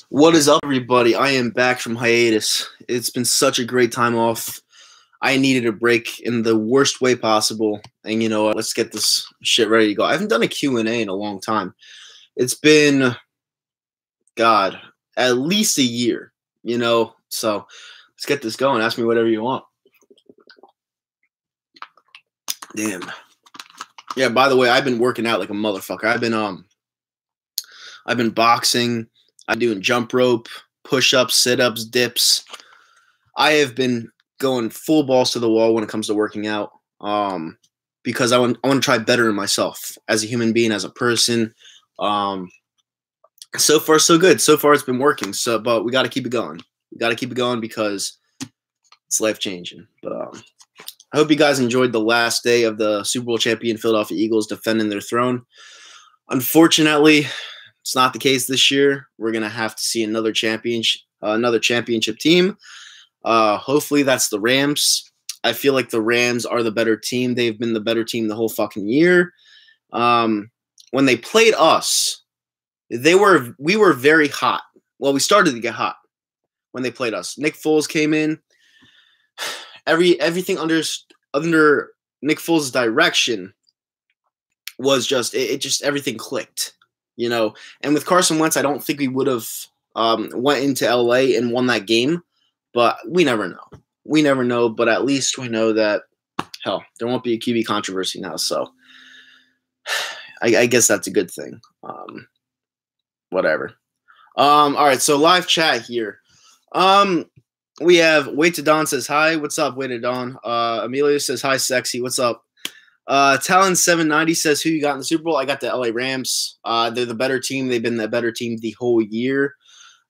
What is up, everybody? I am back from hiatus. It's been such a great time off. I needed a break in the worst way possible. And you know what? Let's get this shit ready to go. I haven't done a Q&A in a long time. It's been, God, at least a year, you know? So let's get this going. Ask me whatever you want. Damn. Yeah, by the way, I've been working out like a motherfucker. I've been boxing. I'm doing jump rope, push-ups, sit-ups, dips. I have been going full balls to the wall when it comes to working out because I want to try better in myself as a human being, as a person. So far, so good. So far, it's been working. But we got to keep it going. We got to keep it going because it's life-changing. But I hope you guys enjoyed the last day of the Super Bowl champion Philadelphia Eagles defending their throne. Unfortunately, it's not the case this year. We're gonna have to see another championship team. Hopefully, that's the Rams. I feel like the Rams are the better team. They've been the better team the whole fucking year. When they played us, we were very hot. Well, we started to get hot when they played us. Nick Foles came in. Everything under Nick Foles' direction was just everything clicked. You know, and with Carson Wentz, I don't think we would have went into LA and won that game, but we never know. We never know, but at least we know that, hell, there won't be a QB controversy now, so I guess that's a good thing. Whatever. All right, so live chat here. We have Wait to Don says hi. What's up, Wait to Don? Amelia says hi, sexy. What's up? Talon790 says, who you got in the Super Bowl? I got the LA Rams. They're the better team. They've been the better team the whole year.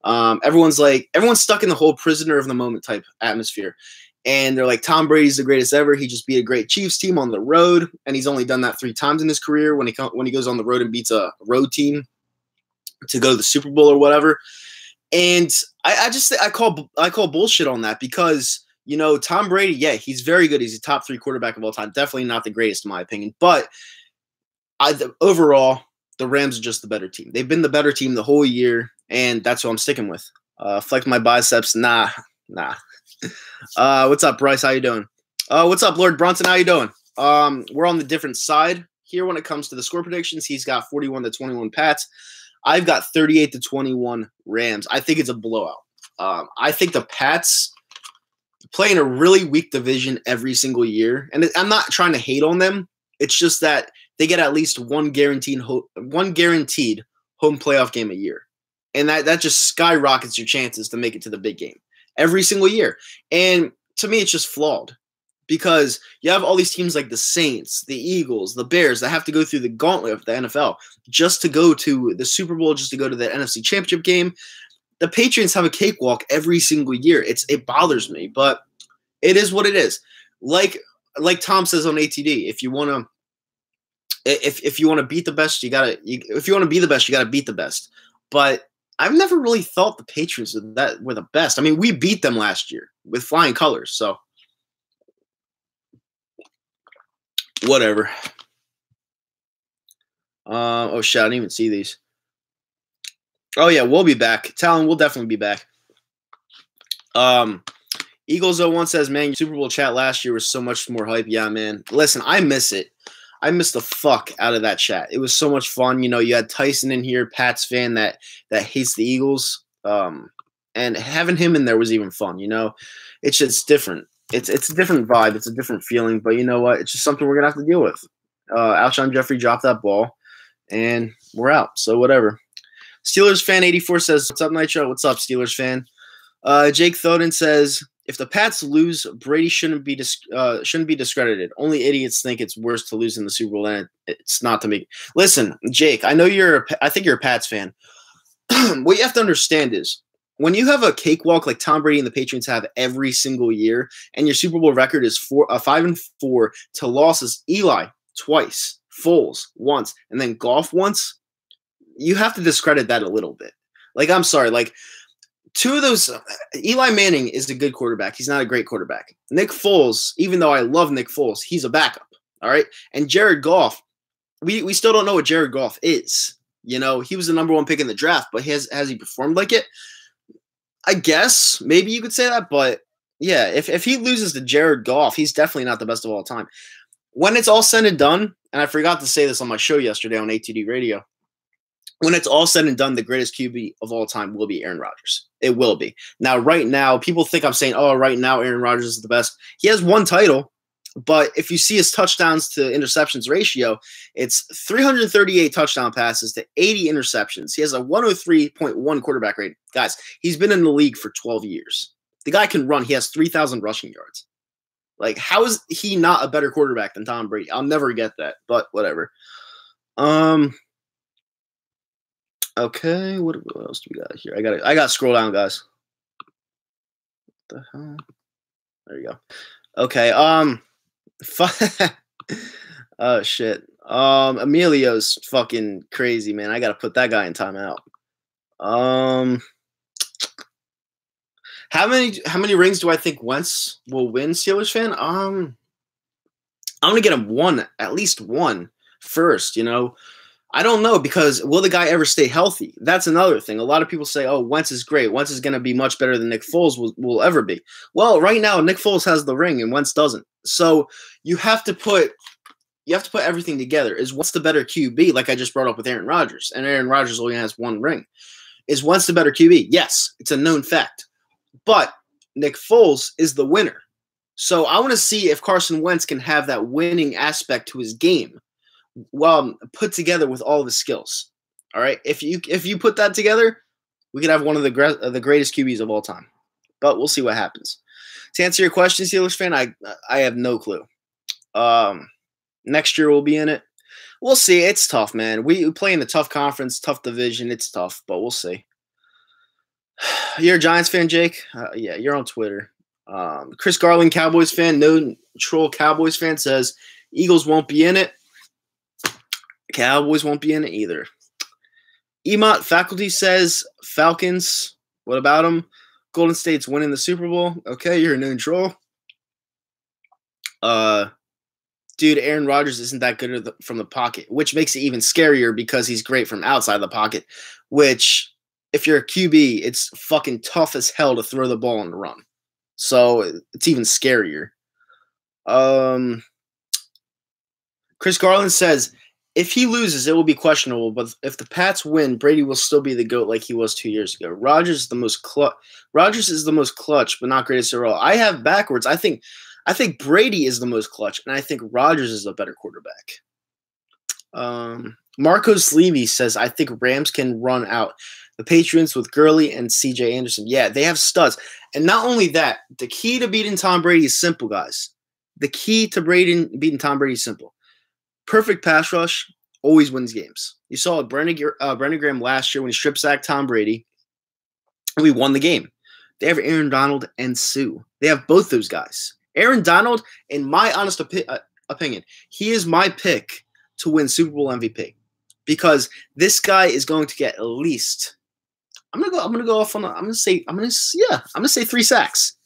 Everyone's stuck in the whole prisoner of the moment type atmosphere. And they're like, Tom Brady's the greatest ever. He just beat a great Chiefs team on the road. And he's only done that 3 times in his career when he goes on the road and beats a road team to go to the Super Bowl or whatever. And I call bullshit on that because, you know, Tom Brady, yeah, he's very good. He's a top 3 quarterback of all time. Definitely not the greatest in my opinion. But overall, the Rams are just the better team. They've been the better team the whole year, and that's what I'm sticking with. Flex my biceps. Nah. What's up, Bryce? How you doing? What's up, Lord Brunson? How you doing? We're on the different side here when it comes to the score predictions. He's got 41-21 Pats. I've got 38-21 Rams. I think it's a blowout. I think the Pats play in a really weak division every single year. And I'm not trying to hate on them. It's just that they get at least one guaranteed home playoff game a year. And that just skyrockets your chances to make it to the big game every single year. And to me, it's just flawed because you have all these teams like the Saints, the Eagles, the Bears that have to go through the gauntlet of the NFL just to go to the Super Bowl, just to go to the NFC Championship game. The Patriots have a cakewalk every single year. It bothers me, but it is what it is. Like Tom says on ATD, if you want to beat the best, if you want to be the best, you gotta beat the best. But I've never really thought the Patriots were the best. I mean, we beat them last year with flying colors, so whatever. Oh shit, I didn't even see these. Oh, yeah, we'll be back. Talon, we'll definitely be back. Eagles01 says, man, your Super Bowl chat last year was so much more hype. Yeah, man. Listen, I miss it. I miss the fuck out of that chat. It was so much fun. You know, you had Tyson in here, Pats fan that hates the Eagles. And having him in there was even fun, you know. It's just different. It's a different vibe. It's a different feeling. But you know what? It's just something we're going to have to deal with. Alshon Jeffrey dropped that ball, and we're out. So whatever. Steelers fan 84 says, what's up, Nitro? What's up, Steelers fan? Jake Thoden says, if the Pats lose, Brady shouldn't be discredited. Only idiots think it's worse to lose in the Super Bowl than it's not to make. Listen, Jake, I know I think you're a Pats fan. What you have to understand is when you have a cakewalk like Tom Brady and the Patriots have every single year, and your Super Bowl record is 5-4 to losses, Eli twice, Foles once, and then Goff once. You have to discredit that a little bit. Like, I'm sorry. Like, 2 of those, Eli Manning is a good quarterback. He's not a great quarterback. Nick Foles, even though I love Nick Foles, he's a backup. All right. And Jared Goff, we still don't know what Jared Goff is. You know, he was the number 1 pick in the draft, but has he performed like it? I guess maybe you could say that, but yeah, if he loses to Jared Goff, he's definitely not the best of all time. When it's all said and done, and I forgot to say this on my show yesterday on ATD Radio, when it's all said and done, the greatest QB of all time will be Aaron Rodgers. It will be. Now, right now, people think I'm saying, oh, right now Aaron Rodgers is the best. He has 1 title, but if you see his touchdowns to interceptions ratio, it's 338 touchdown passes to 80 interceptions. He has a 103.1 quarterback rate. Guys, he's been in the league for 12 years. The guy can run. He has 3,000 rushing yards. Like, how is he not a better quarterback than Tom Brady? I'll never get that, but whatever. Okay, what else do we got here? I got to scroll down, guys. What the hell? There you go. Okay, oh shit. Emilio's fucking crazy, man. I got to put that guy in timeout. How many rings do I think Wentz will win, Steelers fan? I'm gonna get him one, at least one first, you know. I don't know, because will the guy ever stay healthy? That's another thing. A lot of people say, oh, Wentz is great. Wentz is going to be much better than Nick Foles will ever be. Well, right now, Nick Foles has the ring and Wentz doesn't. So you have to put everything together. Is Wentz the better QB, like I just brought up with Aaron Rodgers? And Aaron Rodgers only has 1 ring. Is Wentz the better QB? Yes, it's a known fact. But Nick Foles is the winner. So I want to see if Carson Wentz can have that winning aspect to his game, well, put together with all of his skills. All right, if you put that together, we could have one of the greatest QBs of all time. But we'll see what happens. To answer your question, Steelers fan, I have no clue. Next year we'll be in it. We'll see. It's tough, man. We play in a tough conference, tough division. It's tough, but we'll see. You're a Giants fan, Jake? Yeah, you're on Twitter. Chris Garland, Cowboys fan. No troll Cowboys fan says Eagles won't be in it. Cowboys won't be in it either. Emot Faculty says Falcons. What about them? Golden State's winning the Super Bowl. Okay, you're a known troll. Dude, Aaron Rodgers isn't that good from the pocket, which makes it even scarier because he's great from outside the pocket, which, if you're a QB, it's fucking tough as hell to throw the ball on the run. So it's even scarier. Chris Garland says, if he loses, it will be questionable, but if the Pats win, Brady will still be the GOAT like he was 2 years ago. Rodgers is the most clutch, but not greatest overall. I have backwards. I think Brady is the most clutch, and I think Rodgers is a better quarterback. Marcos Levy says, I think Rams can run out the Patriots with Gurley and C.J. Anderson. Yeah, they have studs. And not only that, the key to beating Tom Brady is simple, guys. The key to beating Tom Brady is simple. Perfect pass rush always wins games. You saw Brandon Graham last year when he strip sacked Tom Brady, and we won the game. They have Aaron Donald and Sue. They have both those guys. Aaron Donald, in my honest opinion, he is my pick to win Super Bowl MVP because this guy is going to get at least. I'm gonna go off on. I'm gonna say 3 sacks.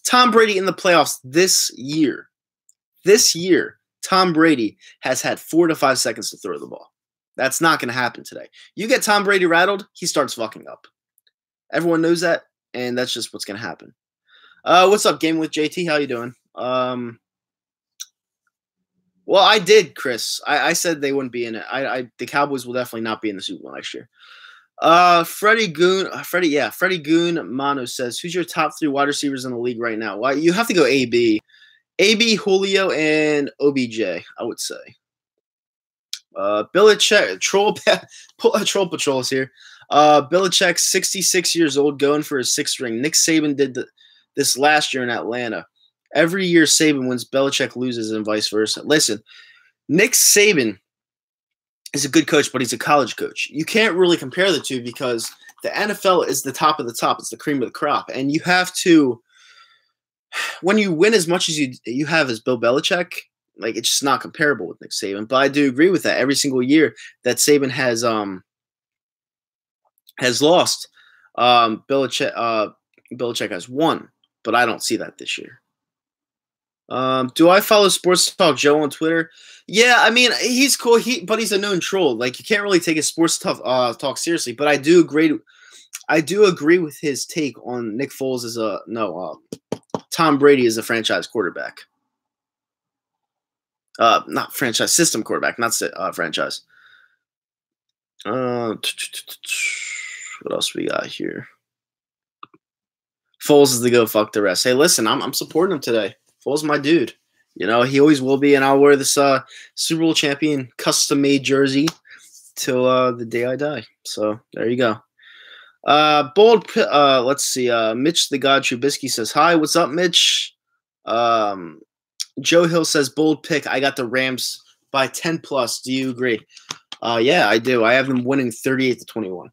Tom Brady in the playoffs this year. This year, Tom Brady has had 4 to 5 seconds to throw the ball. That's not going to happen today. You get Tom Brady rattled, he starts fucking up. Everyone knows that, and that's just what's going to happen. What's up, Game with JT? How you doing? Well, I did, Chris. I said they wouldn't be in it. The Cowboys will definitely not be in the Super Bowl next year. Freddie Goon Mano says, who's your top 3 wide receivers in the league right now? Well, you have to go AB. AB, Julio, and OBJ, I would say. Belichick, Troll Patrol is here. Belichick, 66 years old, going for his 6th ring. Nick Saban did this last year in Atlanta. Every year Saban wins, Belichick loses, and vice versa. Listen, Nick Saban is a good coach, but he's a college coach. You can't really compare the two because the NFL is the top of the top. It's the cream of the crop. And you have to, when you win as much as you have as Bill Belichick, like, it's just not comparable with Nick Saban. But I do agree with that. Every single year that Saban has lost, Belichick has won. But I don't see that this year. Do I follow Sports Talk Joe on Twitter? Yeah, I mean he's cool. But he's a known troll. Like you can't really take his sports talk seriously. But I do agree. I do agree with his take on Nick Foles as Tom Brady is a franchise quarterback. Not franchise system quarterback, not franchise. What else we got here? Foles is the go. Fuck the rest. Hey, listen, I'm supporting him today. Foles, my dude. You know he always will be, and I'll wear this Super Bowl champion custom made jersey till the day I die. So there you go. Let's see. Mitch the God Trubisky says hi. What's up, Mitch? Joe Hill says bold pick. I got the Rams by 10+. Do you agree? Yeah, I do. I have them winning 38-21.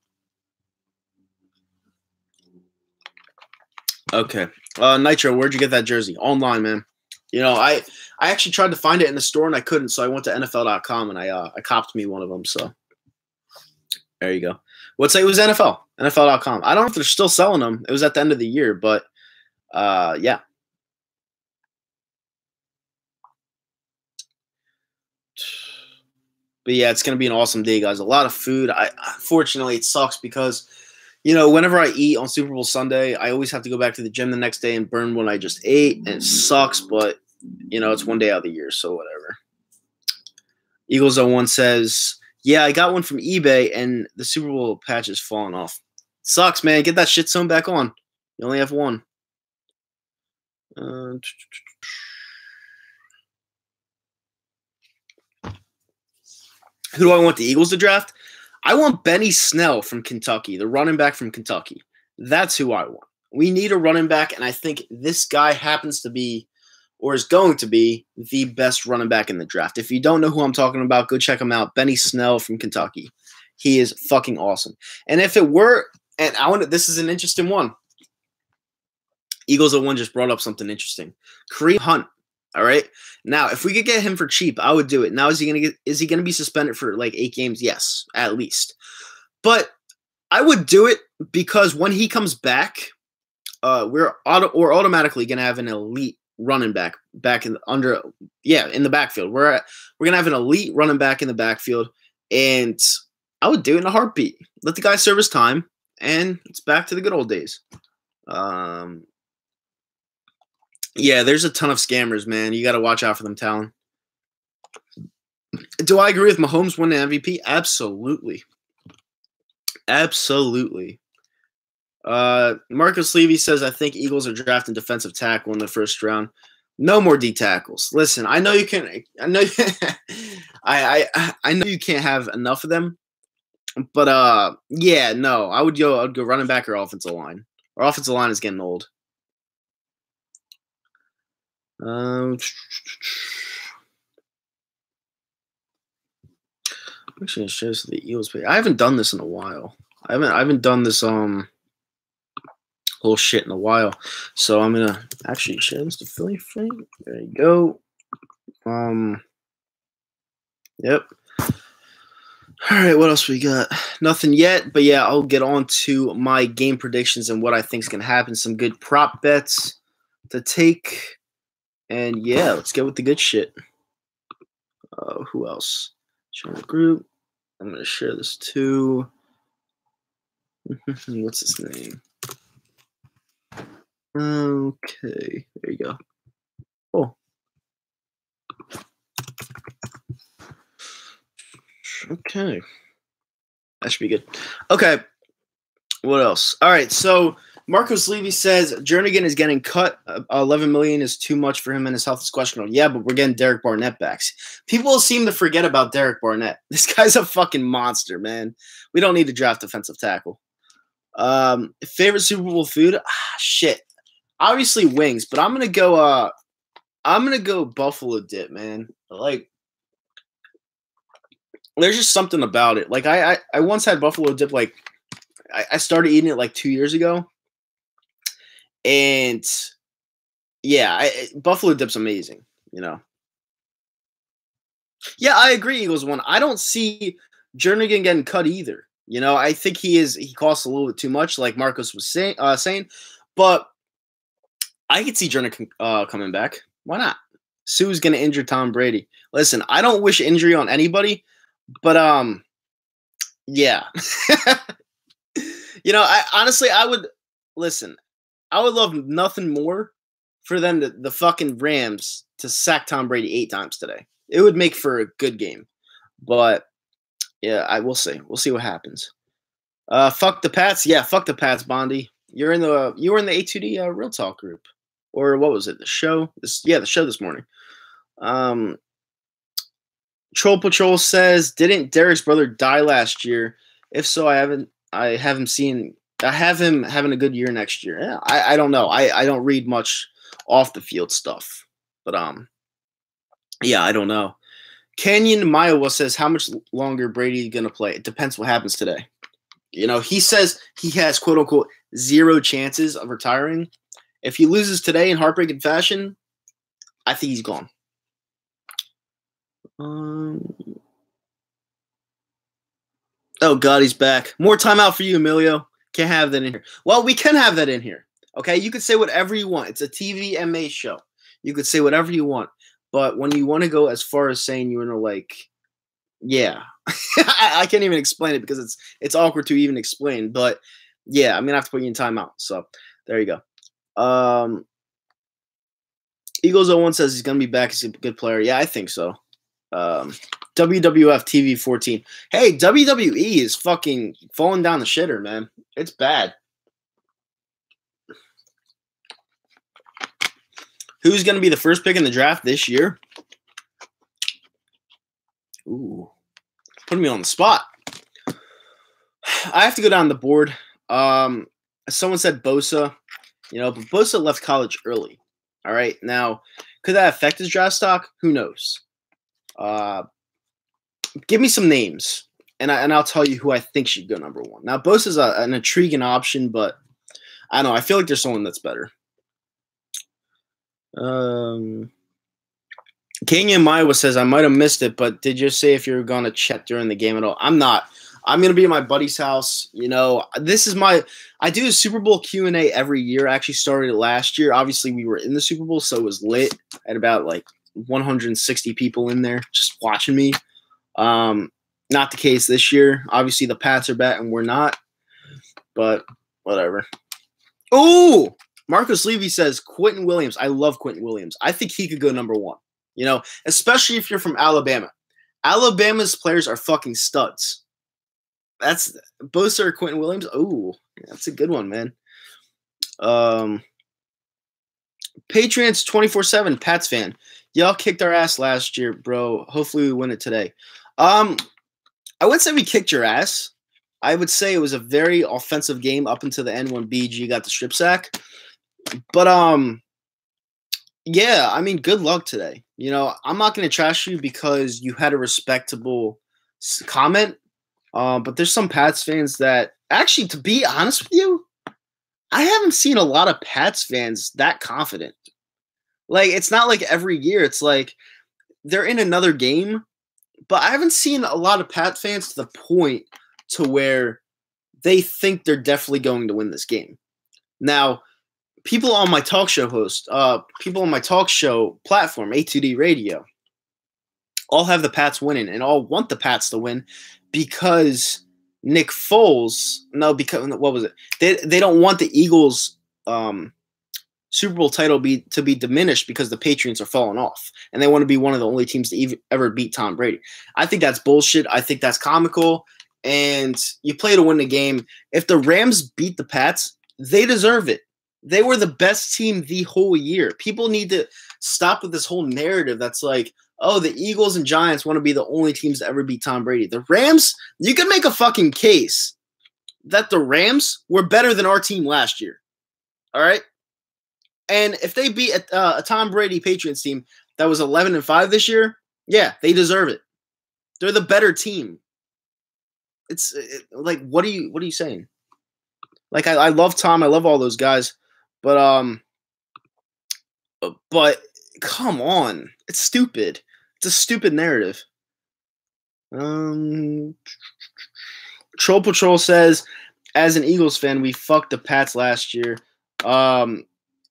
Okay. Nitro, where'd you get that jersey? Online, man. You know, I actually tried to find it in the store and I couldn't, so I went to NFL.com and I copped me one of them. So there you go. What's it was NFL? NFL.com. I don't know if they're still selling them. It was at the end of the year, but yeah. But yeah, it's gonna be an awesome day, guys. A lot of food. Unfortunately, it sucks because, you know, whenever I eat on Super Bowl Sunday, I always have to go back to the gym the next day and burn what I just ate, and it sucks. But you know, it's one day out of the year, so whatever. Eagles 01 says, "Yeah, I got one from eBay, and the Super Bowl patch is falling off. Sucks, man. Get that shit sewn back on. You only have one." Who do I want the Eagles to draft? I want Benny Snell from Kentucky, the running back from Kentucky. That's who I want. We need a running back, and I think this guy happens to be, or is going to be, the best running back in the draft. If you don't know who I'm talking about, go check him out. Benny Snell from Kentucky. He is fucking awesome. And if it were, and this is an interesting one. Eagles 01 just brought up something interesting. Kareem Hunt. All right. Now, if we could get him for cheap, I would do it. Now, is he gonna be suspended for like 8 games? Yes, at least. But I would do it because when he comes back, we're automatically gonna have an elite running back in the backfield. We're gonna have an elite running back in the backfield, and I would do it in a heartbeat. Let the guy serve his time, and it's back to the good old days. Yeah, there's a ton of scammers, man. You got to watch out for them, Talon. Do I agree with Mahomes winning MVP? Absolutely. Absolutely. Marcus Levy says, I think Eagles are drafting defensive tackle in the first round. No more D tackles. Listen, I know you can. I know. I know you can't have enough of them, but yeah, no. I'd go running back or offensive line. Our offensive line is getting old. Actually, it shows the Eagles page. I haven't done this in a while. I haven't done this whole shit in a while. So I'm gonna actually share this to Philly Frank. There you go. Yep. All right, what else we got? Nothing yet, but yeah, I'll get on to my game predictions and what I think is gonna happen. Some good prop bets to take. And yeah, let's get with the good shit. Who else? Share the group. I'm going to share this too. What's his name? Okay, there you go. Oh. Okay. That should be good. Okay. What else? All right, so Marcos Levy says Jernigan is getting cut. $11 million is too much for him, and his health is questionable. Yeah, but we're getting Derek Barnett back. People seem to forget about Derek Barnett. This guy's a fucking monster, man. We don't need to draft defensive tackle. Favorite Super Bowl food? Shit. Obviously wings, but I'm gonna go. Buffalo dip, man. Like, there's just something about it. Like, I once had buffalo dip. Like, I started eating it like 2 years ago. And yeah, buffalo dip's amazing, you know. Yeah, I agree. Eagles won. I don't see Jernigan getting cut either. You know, I think he costs a little bit too much, like Marcos was saying. But I could see Jernigan coming back. Why not? Sue's gonna injure Tom Brady. Listen, I don't wish injury on anybody, but yeah. I honestly I would listen. I would love nothing more for them the fucking Rams to sack Tom Brady 8 times today. It would make for a good game. But yeah, I will see. We'll see what happens. Fuck the Pats. Yeah, fuck the Pats, Bondi. You were in the A2D Real Talk group. Or what was it? The show? The show this morning. Troll Patrol says, didn't Derek's brother die last year? If so, I have him having a good year next year. Yeah, I don't know. I don't read much off the field stuff. But yeah, I don't know. Canyon Miowa says, how much longer Brady gonna play? It depends what happens today. He says he has quote unquote 0 chances of retiring. If he loses today in heartbreaking fashion, I think he's gone. Oh, God, he's back. More timeout for you, Emilio. Can't have that in here. Well, we can have that in here. Okay? You could say whatever you want. It's a TVMA show. You could say whatever you want. But when you want to go as far as saying yeah. I can't even explain it because it's awkward to even explain. But, yeah, I'm going to have to put you in timeout. So, there you go. Eagles 01 says he's going to be back. He's a good player. Yeah, I think so. WWF TV 14. Hey, WWE is fucking falling down the shitter, man. It's bad. Who's going to be the first pick in the draft this year? Ooh. Putting me on the spot. I have to go down the board. Someone said Bosa. But Bosa left college early. All right. Now, could that affect his draft stock? Who knows? Give me some names, and I'll tell you who I think should go number 1. Now, Bosa's an intriguing option, but I don't know. I feel like there's someone that's better. Kenyan Maiwa says, I might have missed it, but did you say if you're going to chat during the game at all? I'm not. I'm going to be at my buddy's house. This is I do a Super Bowl Q&A every year. I actually started it last year. Obviously, we were in the Super Bowl, so it was lit. I had about 160 people in there just watching me. Not the case this year. Obviously, the Pats are back and we're not. But whatever. Oh, Marcus Levy says Quentin Williams. I love Quentin Williams. I think he could go number 1. Especially if you're from Alabama. Alabama's players are fucking studs. That's Bosa or Quentin Williams. Oh, that's a good one, man. Patriots 24/7 Pats fan. Y'all kicked our ass last year, bro. Hopefully we win it today. I would say we kicked your ass. I would say it was a very offensive game up until the end when BG got the strip sack. But yeah, I mean, good luck today. I'm not going to trash you because you had a respectable comment. But there's some Pats fans that actually, to be honest with you, I haven't seen a lot of Pats fans that confident. It's not like every year. It's like they're in another game, but I haven't seen a lot of Pat fans to the point to where they think they're definitely going to win this game. Now, people on my talk show platform, A2D Radio, all have the Pats winning and all want the Pats to win because Nick Foles, what was it? They don't want the Eagles Super Bowl title to be diminished because the Patriots are falling off, and they want to be one of the only teams to ever beat Tom Brady. I think that's bullshit. I think that's comical, and you play to win the game. If the Rams beat the Pats, they deserve it. They were the best team the whole year. People need to stop with this whole narrative that's like, oh, the Eagles and Giants want to be the only teams to ever beat Tom Brady. The Rams, you can make a fucking case that the Rams were better than our team last year. All right? And if they beat a Tom Brady Patriots team that was 11-5 this year, yeah, they deserve it. They're the better team. What are you saying? I love Tom, I love all those guys, but come on, it's stupid. It's a stupid narrative. Troll Patrol says, as an Eagles fan, we fucked the Pats last year.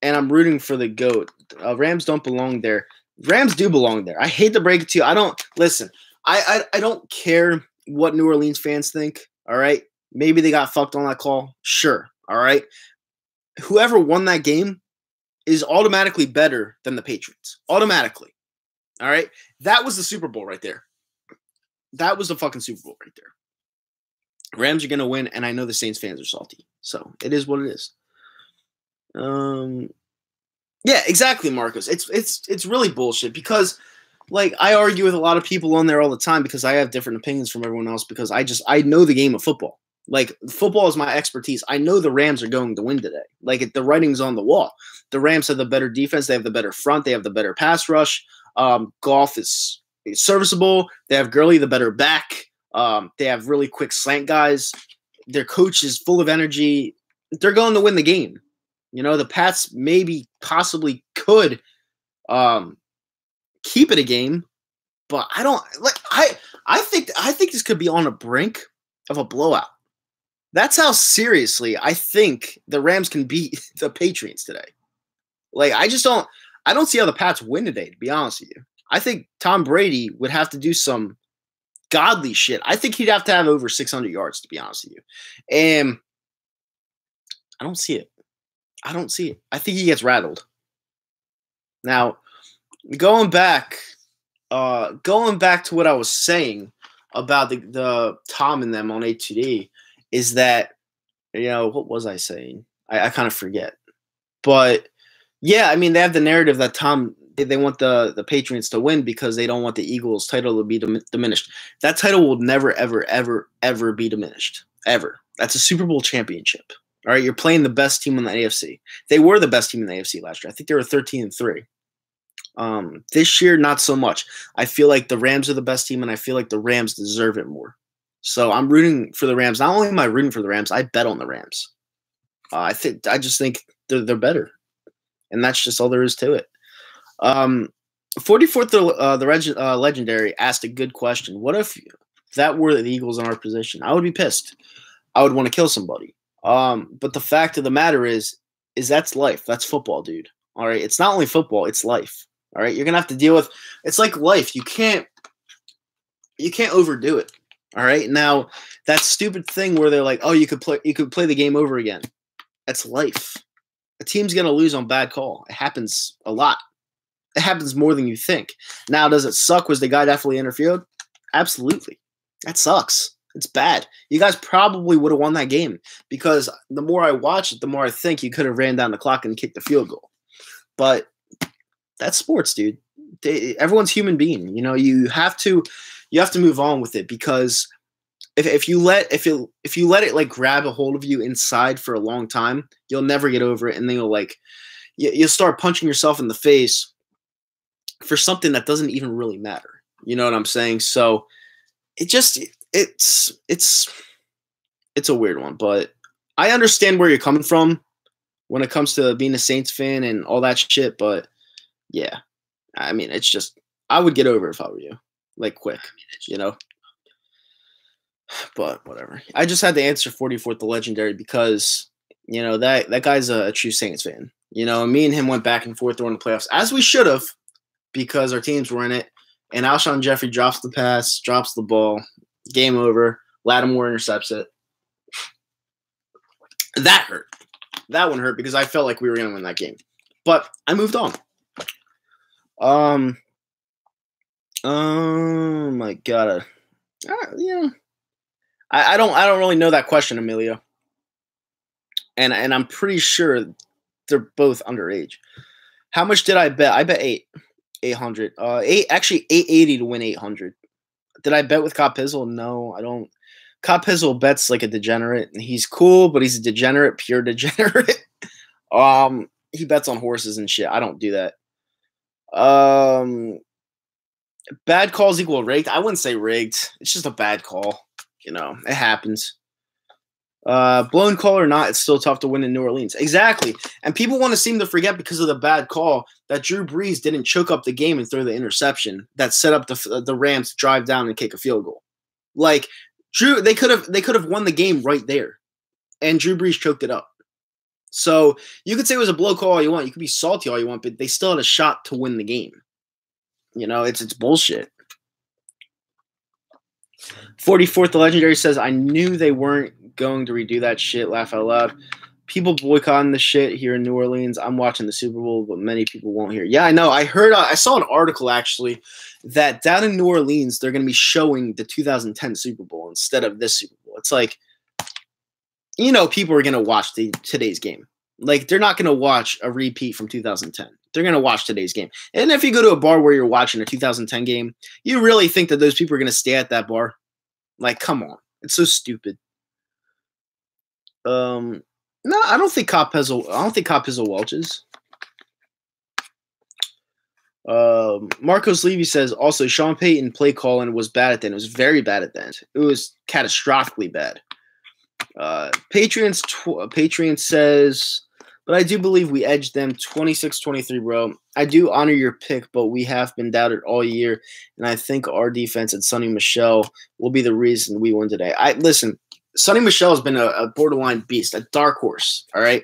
And I'm rooting for the GOAT. Rams don't belong there. Rams do belong there. I hate to break it to you. I don't listen. I don't care what New Orleans fans think. All right, maybe they got fucked on that call. Sure. All right. Whoever won that game is automatically better than the Patriots. Automatically. All right. That was the Super Bowl right there. That was the fucking Super Bowl right there. Rams are gonna win, and I know the Saints fans are salty. So it is what it is. Yeah, exactly, Marcus. It's really bullshit because, like, I argue with a lot of people on there all the time because I have different opinions from everyone else because I know the game of football. Like, football is my expertise. I know the Rams are going to win today. Like, the writing's on the wall. The Rams have the better defense. They have the better front. They have the better pass rush. Goff is serviceable. They have Gurley, the better back. They have really quick slant guys. Their coach is full of energy. They're going to win the game. You know, the Pats maybe possibly could keep it a game, but I don't like I think this could be on the brink of a blowout. That's how seriously I think the Rams can beat the Patriots today. Like, I don't see how the Pats win today, to be honest with you. I think Tom Brady would have to do some godly shit. I think he'd have to have over 600 yards, to be honest with you. And I don't see it. I don't see it. I think he gets rattled. Now, going back to what I was saying about the Tom and them on A2D is that, you know, what was I saying? I kind of forget. But yeah, I mean, they have the narrative that they want the Patriots to win because they don't want the Eagles' title to be diminished. That title will never, ever, ever, ever be diminished. Ever. That's a Super Bowl championship. All right, you're playing the best team in the AFC. They were the best team in the AFC last year. I think they were 13-3. This year, not so much. I feel like the Rams are the best team, and I feel like the Rams deserve it more. So I'm rooting for the Rams. Not only am I rooting for the Rams, I bet on the Rams. I just think they're better, and that's just all there is to it. 44th, the legendary asked a good question. What if that were the Eagles in our position? I would be pissed. I would want to kill somebody. But the fact of the matter is that's life. That's football, dude. All right. It's not only football, it's life. All right. You're going to have to deal with, it's like life. You can't overdo it. All right. Now that stupid thing where they're like, oh, you could play the game over again. That's life. A team's going to lose on bad call. It happens a lot. It happens more than you think. Now, does it suck? Was the guy definitely interfered? Absolutely. That sucks. It's bad. You guys probably would have won that game because the more I watch it, the more I think you could have ran down the clock and kicked the field goal. But that's sports, dude. Everyone's human being. You know, you have to move on with it because if you let it like grab a hold of you inside for a long time, you'll never get over it, and then you'll start punching yourself in the face for something that doesn't even really matter. You know what I'm saying? So it's a weird one, but I understand where you're coming from when it comes to being a Saints fan and all that shit. But yeah, I mean, it's just, I would get over it if I were you, like quick, you know, but whatever. I just had to answer 44th, the legendary, because, you know, that guy's a true Saints fan. You know, me and him went back and forth during the playoffs, as we should have, because our teams were in it. And Alshon Jeffrey drops the pass, drops the ball, game over. Lattimore intercepts it. That hurt. That one hurt because I felt like we were going to win that game. But I moved on. Oh my God. Yeah. I don't really know that question, Emilio. And I'm pretty sure they're both underage. How much did I bet? I bet 800. Actually 880 to win 800. Did I bet with Cop Pizzle? No, I don't. Cop Pizzle bets like a degenerate. He's cool, but he's a degenerate, pure degenerate. He bets on horses and shit. I don't do that. Bad calls equal rigged. I wouldn't say rigged. It's just a bad call. You know, it happens. Blown call or not, it's still tough to win in New Orleans. Exactly. And people want to seem to forget because of the bad call that Drew Brees didn't choke up the game and throw the interception that set up the Rams to drive down and kick a field goal. Like they could have won the game right there, and Drew Brees choked it up. So you could say it was a blow call all you want. You could be salty all you want, but they still had a shot to win the game. You know, it's bullshit. 44th, the legendary says, I knew they weren't going to redo that shit. Laugh out loud. People boycotting the shit here in New Orleans. I'm watching the Super Bowl, but many people won't hear. Yeah, I know. I saw an article actually that down in New Orleans, they're going to be showing the 2010 Super Bowl instead of this Super Bowl. It's like, you know, people are going to watch today's game. Like, they're not going to watch a repeat from 2010. They're going to watch today's game. And if you go to a bar where you're watching a 2010 game, you really think that those people are going to stay at that bar? Like, come on. It's so stupid. No, I don't think Cop Pizzle welches. Marcos Levy says, also, Sean Payton play calling was bad at the end. It was very bad at the end. It was catastrophically bad. Patreon says, but I do believe we edged them 26-23, bro. I do honor your pick, but we have been doubted all year, and I think our defense and Sonny Michel will be the reason we win today. Listen, Sonny Michel has been a borderline beast, a dark horse, all right?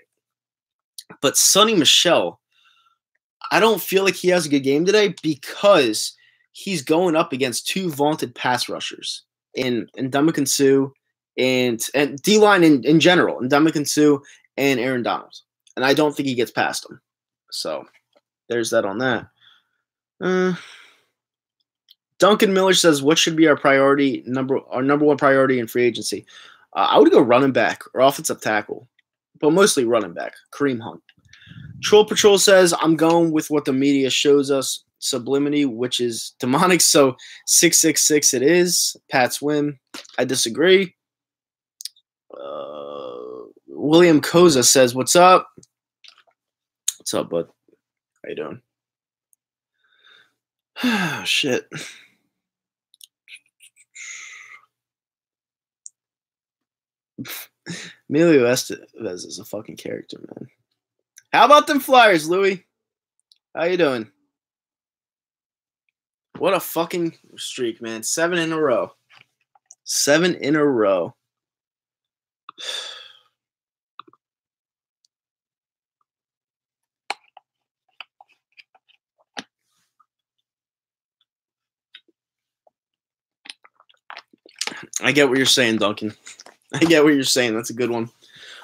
But Sonny Michel, I don't feel like he has a good game today because he's going up against two vaunted pass rushers in Ndamukong Suh and D-line in general, Ndamukong Suh and Aaron Donald. And I don't think he gets past them. So there's that on that. Duncan Miller says, what should be our number one priority in free agency? I would go running back or offensive tackle, but mostly running back, Kareem Hunt. Troll Patrol says, I'm going with what the media shows us, sublimity, which is demonic, so 666 it is. Pats win. I disagree. William Koza says, what's up? What's up, bud? How you doing? Oh, shit. Emilio Estevez is a fucking character, man. How about them Flyers, Louie? How you doing? What a fucking streak, man. 7 in a row. 7 in a row. I get what you're saying, Duncan. I get what you're saying. That's a good one.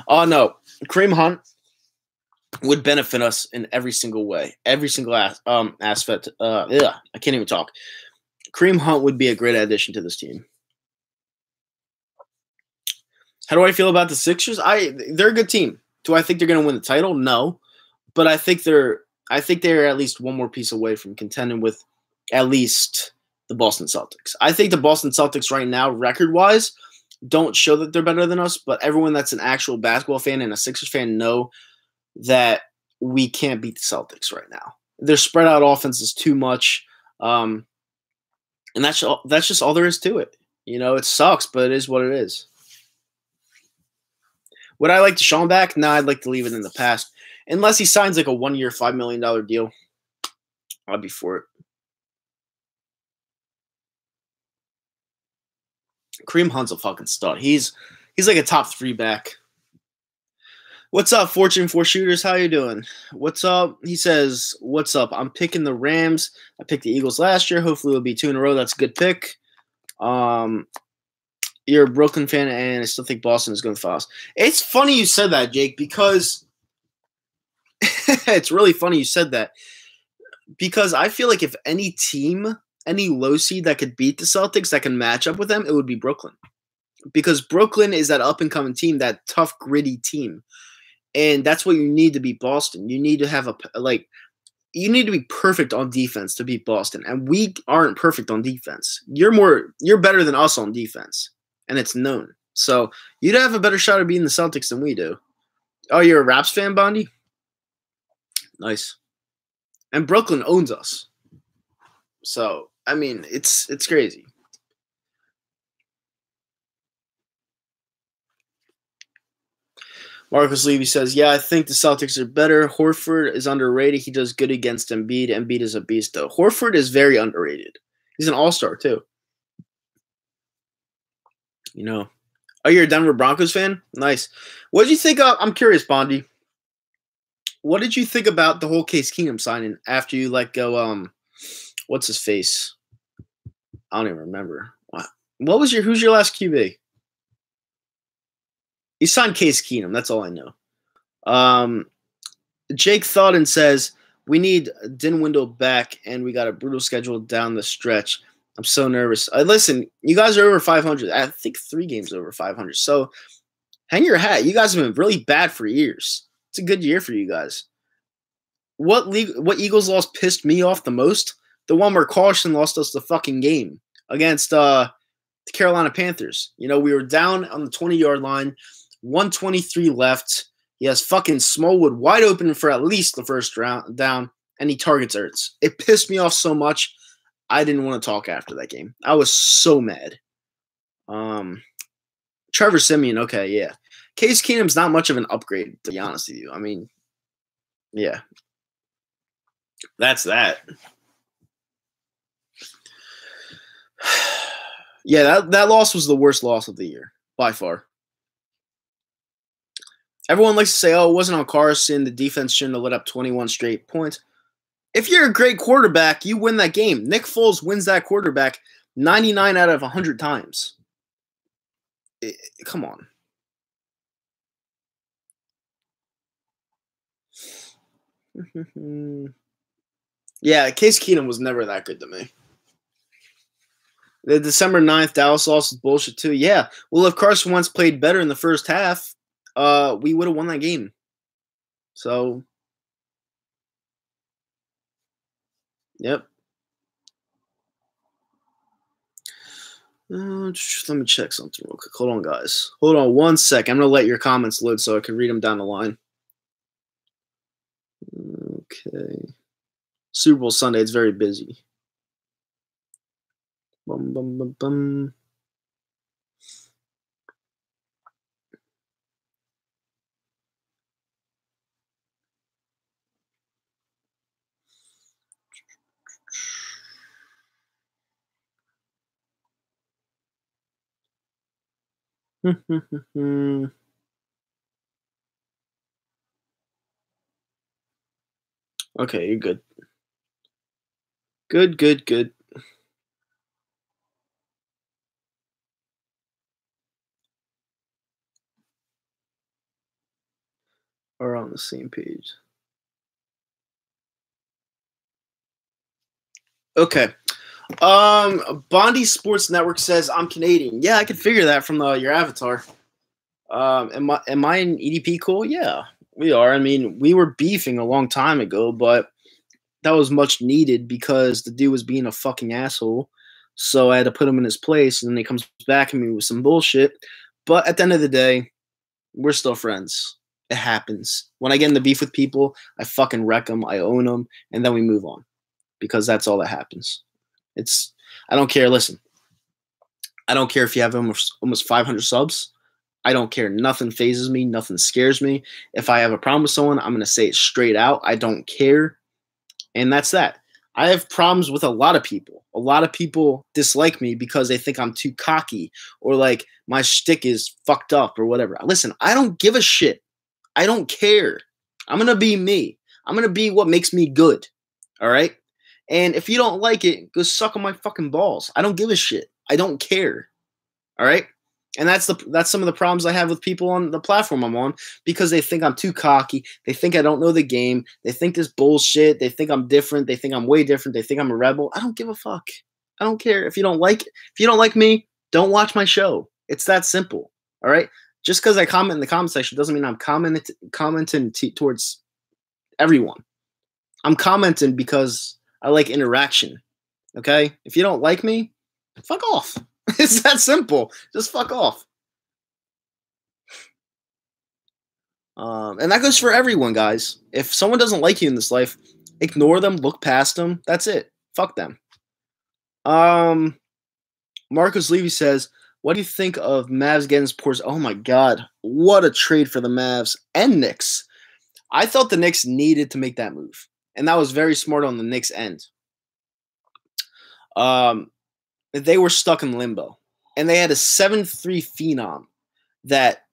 Oh, no. Kareem Hunt would benefit us in every single way. Every single aspect. I can't even talk. Kareem Hunt would be a great addition to this team. How do I feel about the Sixers? They're a good team. Do I think they're going to win the title? No. But I think they're at least one more piece away from contending with at least the Boston Celtics. I think the Boston Celtics right now, record-wise, don't show that they're better than us, but everyone that's an actual basketball fan and a Sixers fan know that we can't beat the Celtics right now. Their spread-out offense is too much, and that's just all there is to it. You know, it sucks, but it is what it is. Would I like Deshaun back? No, I'd like to leave it in the past. Unless he signs like a 1-year, $5 million deal, I'd be for it. Kareem Hunt's a fucking stud. He's like a top 3 back. What's up, Fortune 4 Shooters? How you doing? What's up? He says, what's up? I'm picking the Rams. I picked the Eagles last year. Hopefully it'll be 2 in a row. That's a good pick. You're a Brooklyn fan, and I still think Boston is going to fall. It's funny you said that, Jake, because it's really funny you said that. Because I feel like if any team, any low seed that could beat the Celtics, that can match up with them, it would be Brooklyn. Because Brooklyn is that up-and-coming team, that tough, gritty team. And that's what you need to beat Boston. You need to have you need to be perfect on defense to beat Boston. And we aren't perfect on defense. You're better than us on defense. And it's known. So you'd have a better shot of beating the Celtics than we do. Oh, you're a Raps fan, Bondi? Nice. And Brooklyn owns us. So, I mean, it's crazy. Marcus Levy says, yeah, I think the Celtics are better. Horford is underrated. He does good against Embiid. Embiid is a beast, though. Horford is very underrated. He's an all-star, too. You know. Oh, you're a Denver Broncos fan? Nice. What did you think of – I'm curious, Bondi. What did you think about the whole Case Keenum signing after you let go? What's his face? I don't even remember. Who's your last QB? You signed Case Keenum. That's all I know. Jake Thawden says, we need Dinwiddie back, and we got a brutal schedule down the stretch. I'm so nervous. Listen, you guys are over 500. I think 3 games over 500. So hang your hat. You guys have been really bad for years. It's a good year for you guys. What Eagles loss pissed me off the most? The one where Carson lost us the fucking game against the Carolina Panthers. You know, we were down on the 20-yard line, 1:23 left. He has fucking Smallwood wide open for at least the first round down, and he targets Ertz. It pissed me off so much, I didn't want to talk after that game. I was so mad. Trevor Siemian, okay, yeah. Case Keenum's not much of an upgrade, to be honest with you. I mean, yeah. That's that. Yeah, that loss was the worst loss of the year, by far. Everyone likes to say, oh, it wasn't on Carson. The defense shouldn't have let up 21 straight points. If you're a great quarterback, you win that game. Nick Foles wins that quarterback 99 out of 100 times. Come on. Yeah, Case Keenum was never that good to me. The December 9th Dallas loss is bullshit too. Yeah. Well, if Carson Wentz played better in the first half, we would have won that game. So, yep. Let me check something real quick. Hold on, guys. Hold on one sec. I'm going to let your comments load so I can read them down the line. Okay. Super Bowl Sunday, it's very busy. Bum, bum, bum, bum. Okay, you're good. Good. Are on the same page. Okay. Bondi Sports Network says I'm Canadian. Yeah, I could figure that from your avatar. Am I an EDP cool? Yeah, we are. I mean, we were beefing a long time ago, but that was much needed because the dude was being a fucking asshole. So I had to put him in his place, and then he comes back at me with some bullshit. But at the end of the day, we're still friends. It happens. When I get in the beef with people, I fucking wreck them, I own them, and then we move on. Because that's all that happens. I don't care. Listen, I don't care if you have almost 500 subs. I don't care. Nothing phases me. Nothing scares me. If I have a problem with someone, I'm going to say it straight out. I don't care. And that's that. I have problems with a lot of people. A lot of people dislike me because they think I'm too cocky or like my shtick is fucked up or whatever. Listen, I don't give a shit. I don't care. I'm going to be me. I'm going to be what makes me good. All right? And if you don't like it, go suck on my fucking balls. I don't give a shit. I don't care. All right? And that's some of the problems I have with people on the platform I'm on because they think I'm too cocky. They think I don't know the game. They think this bullshit. They think I'm different. They think I'm way different. They think I'm a rebel. I don't give a fuck. I don't care. If you don't like me, don't watch my show. It's that simple. All right? Just because I comment in the comment section doesn't mean I'm commenting towards everyone. I'm commenting because I like interaction, okay? If you don't like me, fuck off. It's that simple. Just fuck off. And that goes for everyone, guys. If someone doesn't like you in this life, ignore them, look past them. That's it. Fuck them. Marcus Levy says, what do you think of Mavs getting Porzingis? Oh, my God. What a trade for the Mavs and Knicks. I thought the Knicks needed to make that move. And that was very smart on the Knicks' end. They were stuck in limbo. And they had a 7'3" phenom that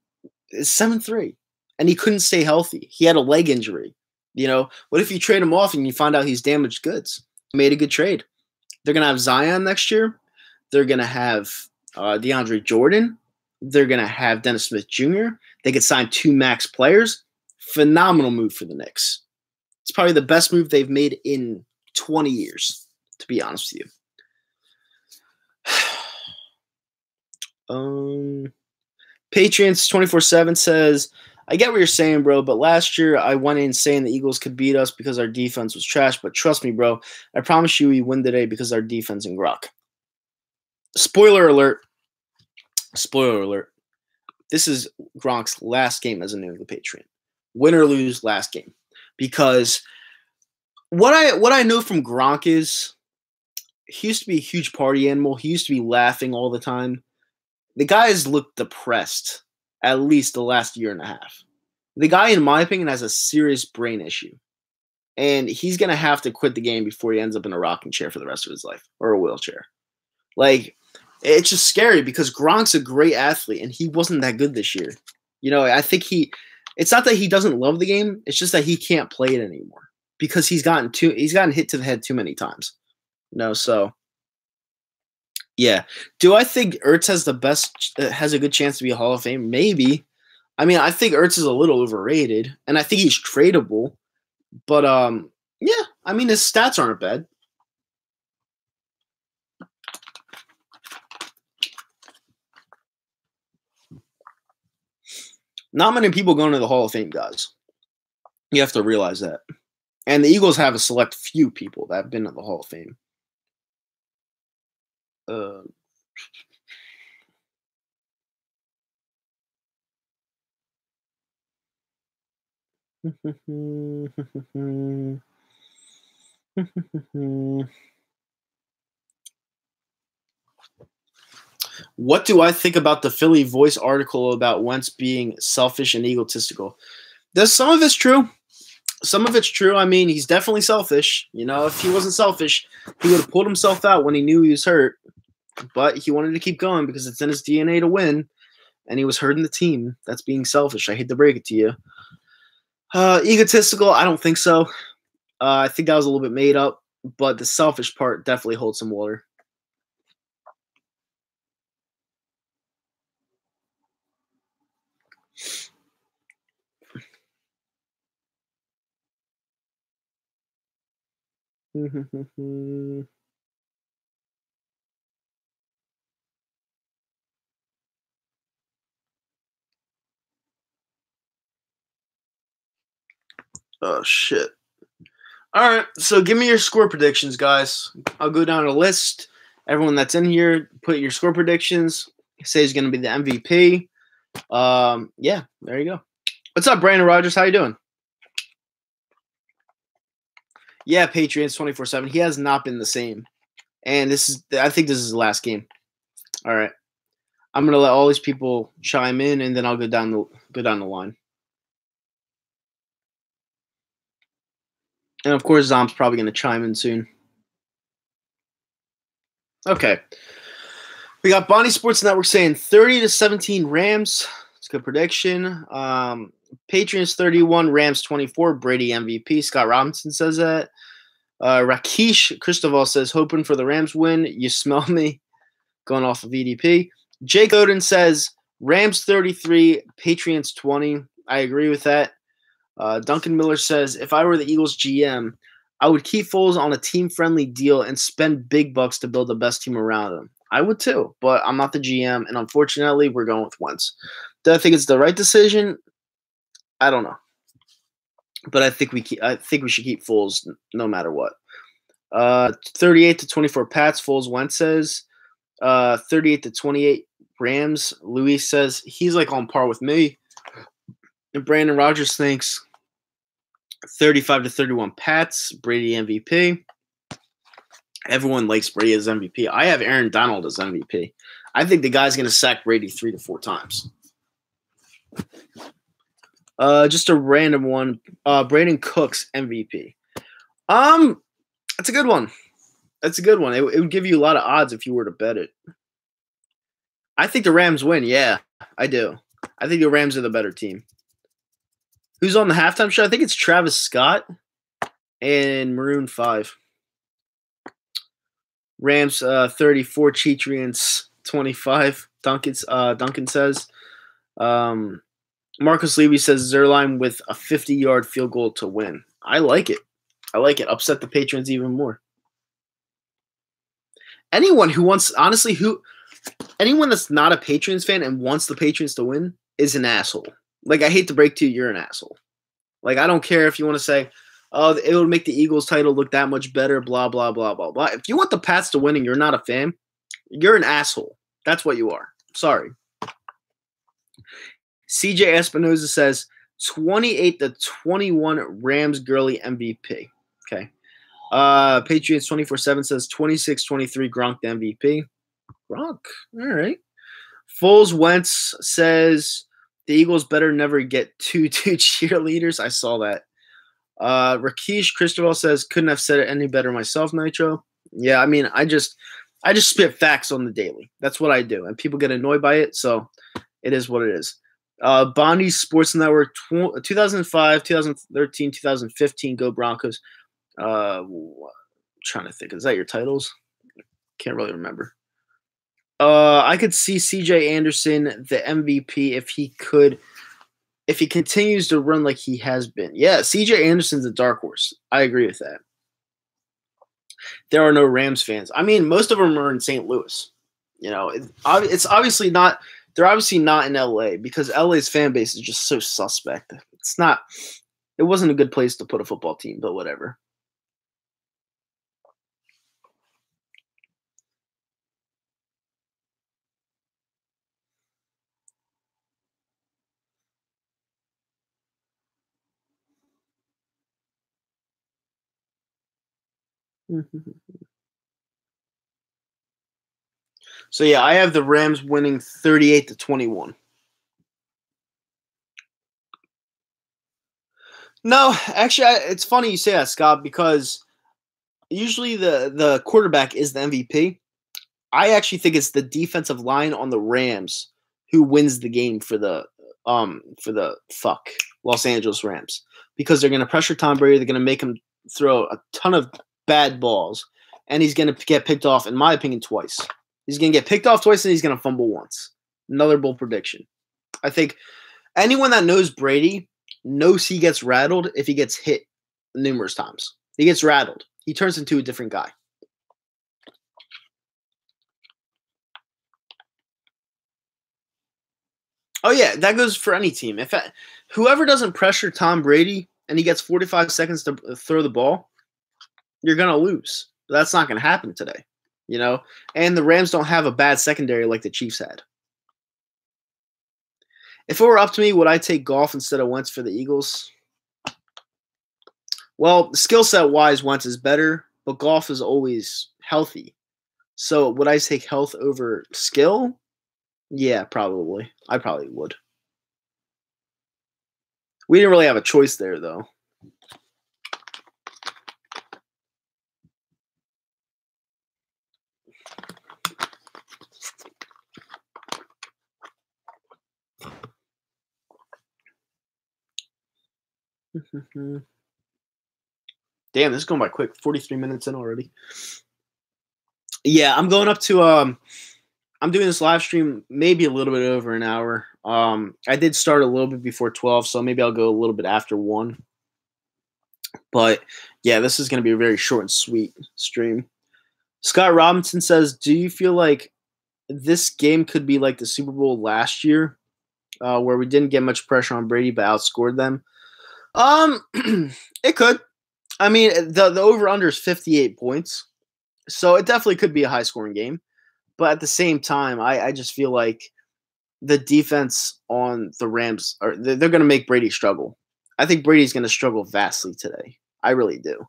is 7'3". And he couldn't stay healthy. He had a leg injury. What if you trade him off and you find out he's damaged goods? You made a good trade. They're going to have Zion next year. They're going to have DeAndre Jordan. They're going to have Dennis Smith Jr. They could sign 2 max players. Phenomenal move for the Knicks. It's probably the best move they've made in 20 years, to be honest with you. Patriots 24/7 says, I get what you're saying, bro, but last year I went in saying the Eagles could beat us because our defense was trash, but trust me, bro, I promise you we win today because our defense and Gronk. Spoiler alert. Spoiler alert. This is Gronk's last game as a New England Patriot. Win or lose, last game. Because what I know from Gronk is he used to be a huge party animal. He used to be laughing all the time. The guy has looked depressed at least the last year and a half. The guy, in my opinion, has a serious brain issue. And he's going to have to quit the game before he ends up in a rocking chair for the rest of his life, or a wheelchair. Like, it's just scary because Gronk's a great athlete, and he wasn't that good this year. I think it's not that he doesn't love the game. It's just that he can't play it anymore because he's gotten hit to the head too many times. So yeah. Do I think Ertz has a good chance to be a Hall of Fame? Maybe. I mean, I think Ertz is a little overrated, and I think he's tradable. But yeah, I mean, his stats aren't bad. Not many people going to the Hall of Fame, guys. You have to realize that. And the Eagles have a select few people that have been to the Hall of Fame. What do I think about the Philly Voice article about Wentz being selfish and egotistical? Some of it's true. Some of it's true. I mean, he's definitely selfish. If he wasn't selfish, he would have pulled himself out when he knew he was hurt. But he wanted to keep going because it's in his DNA to win, and he was hurting the team. That's being selfish. I hate to break it to you. Egotistical, I don't think so. I think that was a little bit made up, but the selfish part definitely holds some water. Oh, shit. All right, so give me your score predictions, guys. I'll go down a list. Everyone that's in here, put your score predictions. Say he's going to be the MVP. Yeah, there you go. What's up, Brandon Rogers? How you doing? Yeah, Patriots 24/7. He has not been the same. And I think this is his last game. All right. I'm going to let all these people chime in, and then I'll go down the line. And, of course, Zom's probably going to chime in soon. Okay. We got Bonnie Sports Network saying 30-17 Rams. It's a good prediction. Patriots 31, Rams 24. Brady MVP. Scott Robinson says that. Rakesh Cristobal says, hoping for the Rams win. You smell me? Going off of EDP. Jake Oden says, Rams 33, Patriots 20. I agree with that. Duncan Miller says, if I were the Eagles GM, I would keep Foles on a team-friendly deal and spend big bucks to build the best team around him. I would too, but I'm not the GM, and unfortunately, we're going with Wentz. Do I think it's the right decision? I don't know, but I think we should keep Foles no matter what. 38-24 Pats. Foles. Wentz says 38-28 Rams. Luis says he's like on par with me. And Brandon Rogers thinks 35-31 Pats. Brady MVP. Everyone likes Brady as MVP. I have Aaron Donald as MVP. I think the guy's going to sack Brady 3 to 4 times. Just a random one. Brandon Cooks MVP. That's a good one. That's a good one. It would give you a lot of odds if you were to bet it. I think the Rams win. Yeah, I do. I think the Rams are the better team. Who's on the halftime show? I think it's Travis Scott and Maroon 5. Rams 34, Cheatrians 25. Duncan says. Marcus Levy says Zerline with a 50-yard field goal to win. I like it. Upset the patrons even more. Anyone that's not a Patriots fan and wants the Patriots to win is an asshole. Like, I hate to break to you, you're an asshole. Like, I don't care if you want to say, oh, it would make the Eagles title look that much better, blah, blah, blah, blah, blah. If you want the Pats to win and you're not a fan, you're an asshole. That's what you are. Sorry. CJ Espinoza says 28-21 Rams Gurley MVP. Okay. Patriots 24/7 says 26-23 Gronk the MVP. Gronk. All right. Foles Wentz says the Eagles better never get two cheerleaders. I saw that. Rakesh Cristobal says couldn't have said it any better myself, Nitro. Yeah, I mean, I just spit facts on the daily. That's what I do, and people get annoyed by it, so it is what it is. Bonnie Sports Network 2005, 2013, 2015 Go Broncos. Trying to think, is that your titles? Can't really remember. I could see CJ Anderson the MVP if he continues to run like he has been. Yeah, CJ Anderson's a dark horse. I agree with that. There are no Rams fans. I mean, most of them are in St. Louis. You know, it's obviously not. They're obviously not in LA because LA's fan base is just so suspect. It's not. It wasn't a good place to put a football team, but whatever. So yeah, I have the Rams winning 38-21. No, actually, it's funny you say that, Scott, because usually the quarterback is the MVP. I actually think it's the defensive line on the Rams who wins the game for the Los Angeles Rams because they're going to pressure Tom Brady. They're going to make him throw a ton of bad balls, and he's going to get picked off, in my opinion, twice. He's going to get picked off twice, and he's going to fumble once. Another bold prediction. I think anyone that knows Brady knows he gets rattled if he gets hit numerous times. He gets rattled. He turns into a different guy. Oh, yeah, that goes for any team. Whoever doesn't pressure Tom Brady and he gets 45 seconds to throw the ball, you're going to lose. But that's not going to happen today, you know? And the Rams don't have a bad secondary like the Chiefs had. If it were up to me, would I take Goff instead of Wentz for the Eagles? Well, skill set-wise, Wentz is better, but Goff is always healthy. So would I take health over skill? Yeah, probably. I probably would. We didn't really have a choice there, though. Damn, this is going by quick. 43 minutes in already. Yeah, I'm going up to I'm doing this live stream maybe a little bit over an hour. I did start a little bit before 12, so maybe I'll go a little bit after 1. But yeah, this is going to be a very short and sweet stream. Scott Robinson says, do you feel like this game could be like the Super Bowl last year, where we didn't get much pressure on Brady but outscored them? It could. I mean, the over-under is 58 points, so it definitely could be a high-scoring game. But at the same time, I just feel like the defense on the Rams, they're going to make Brady struggle. I think Brady's going to struggle vastly today. I really do.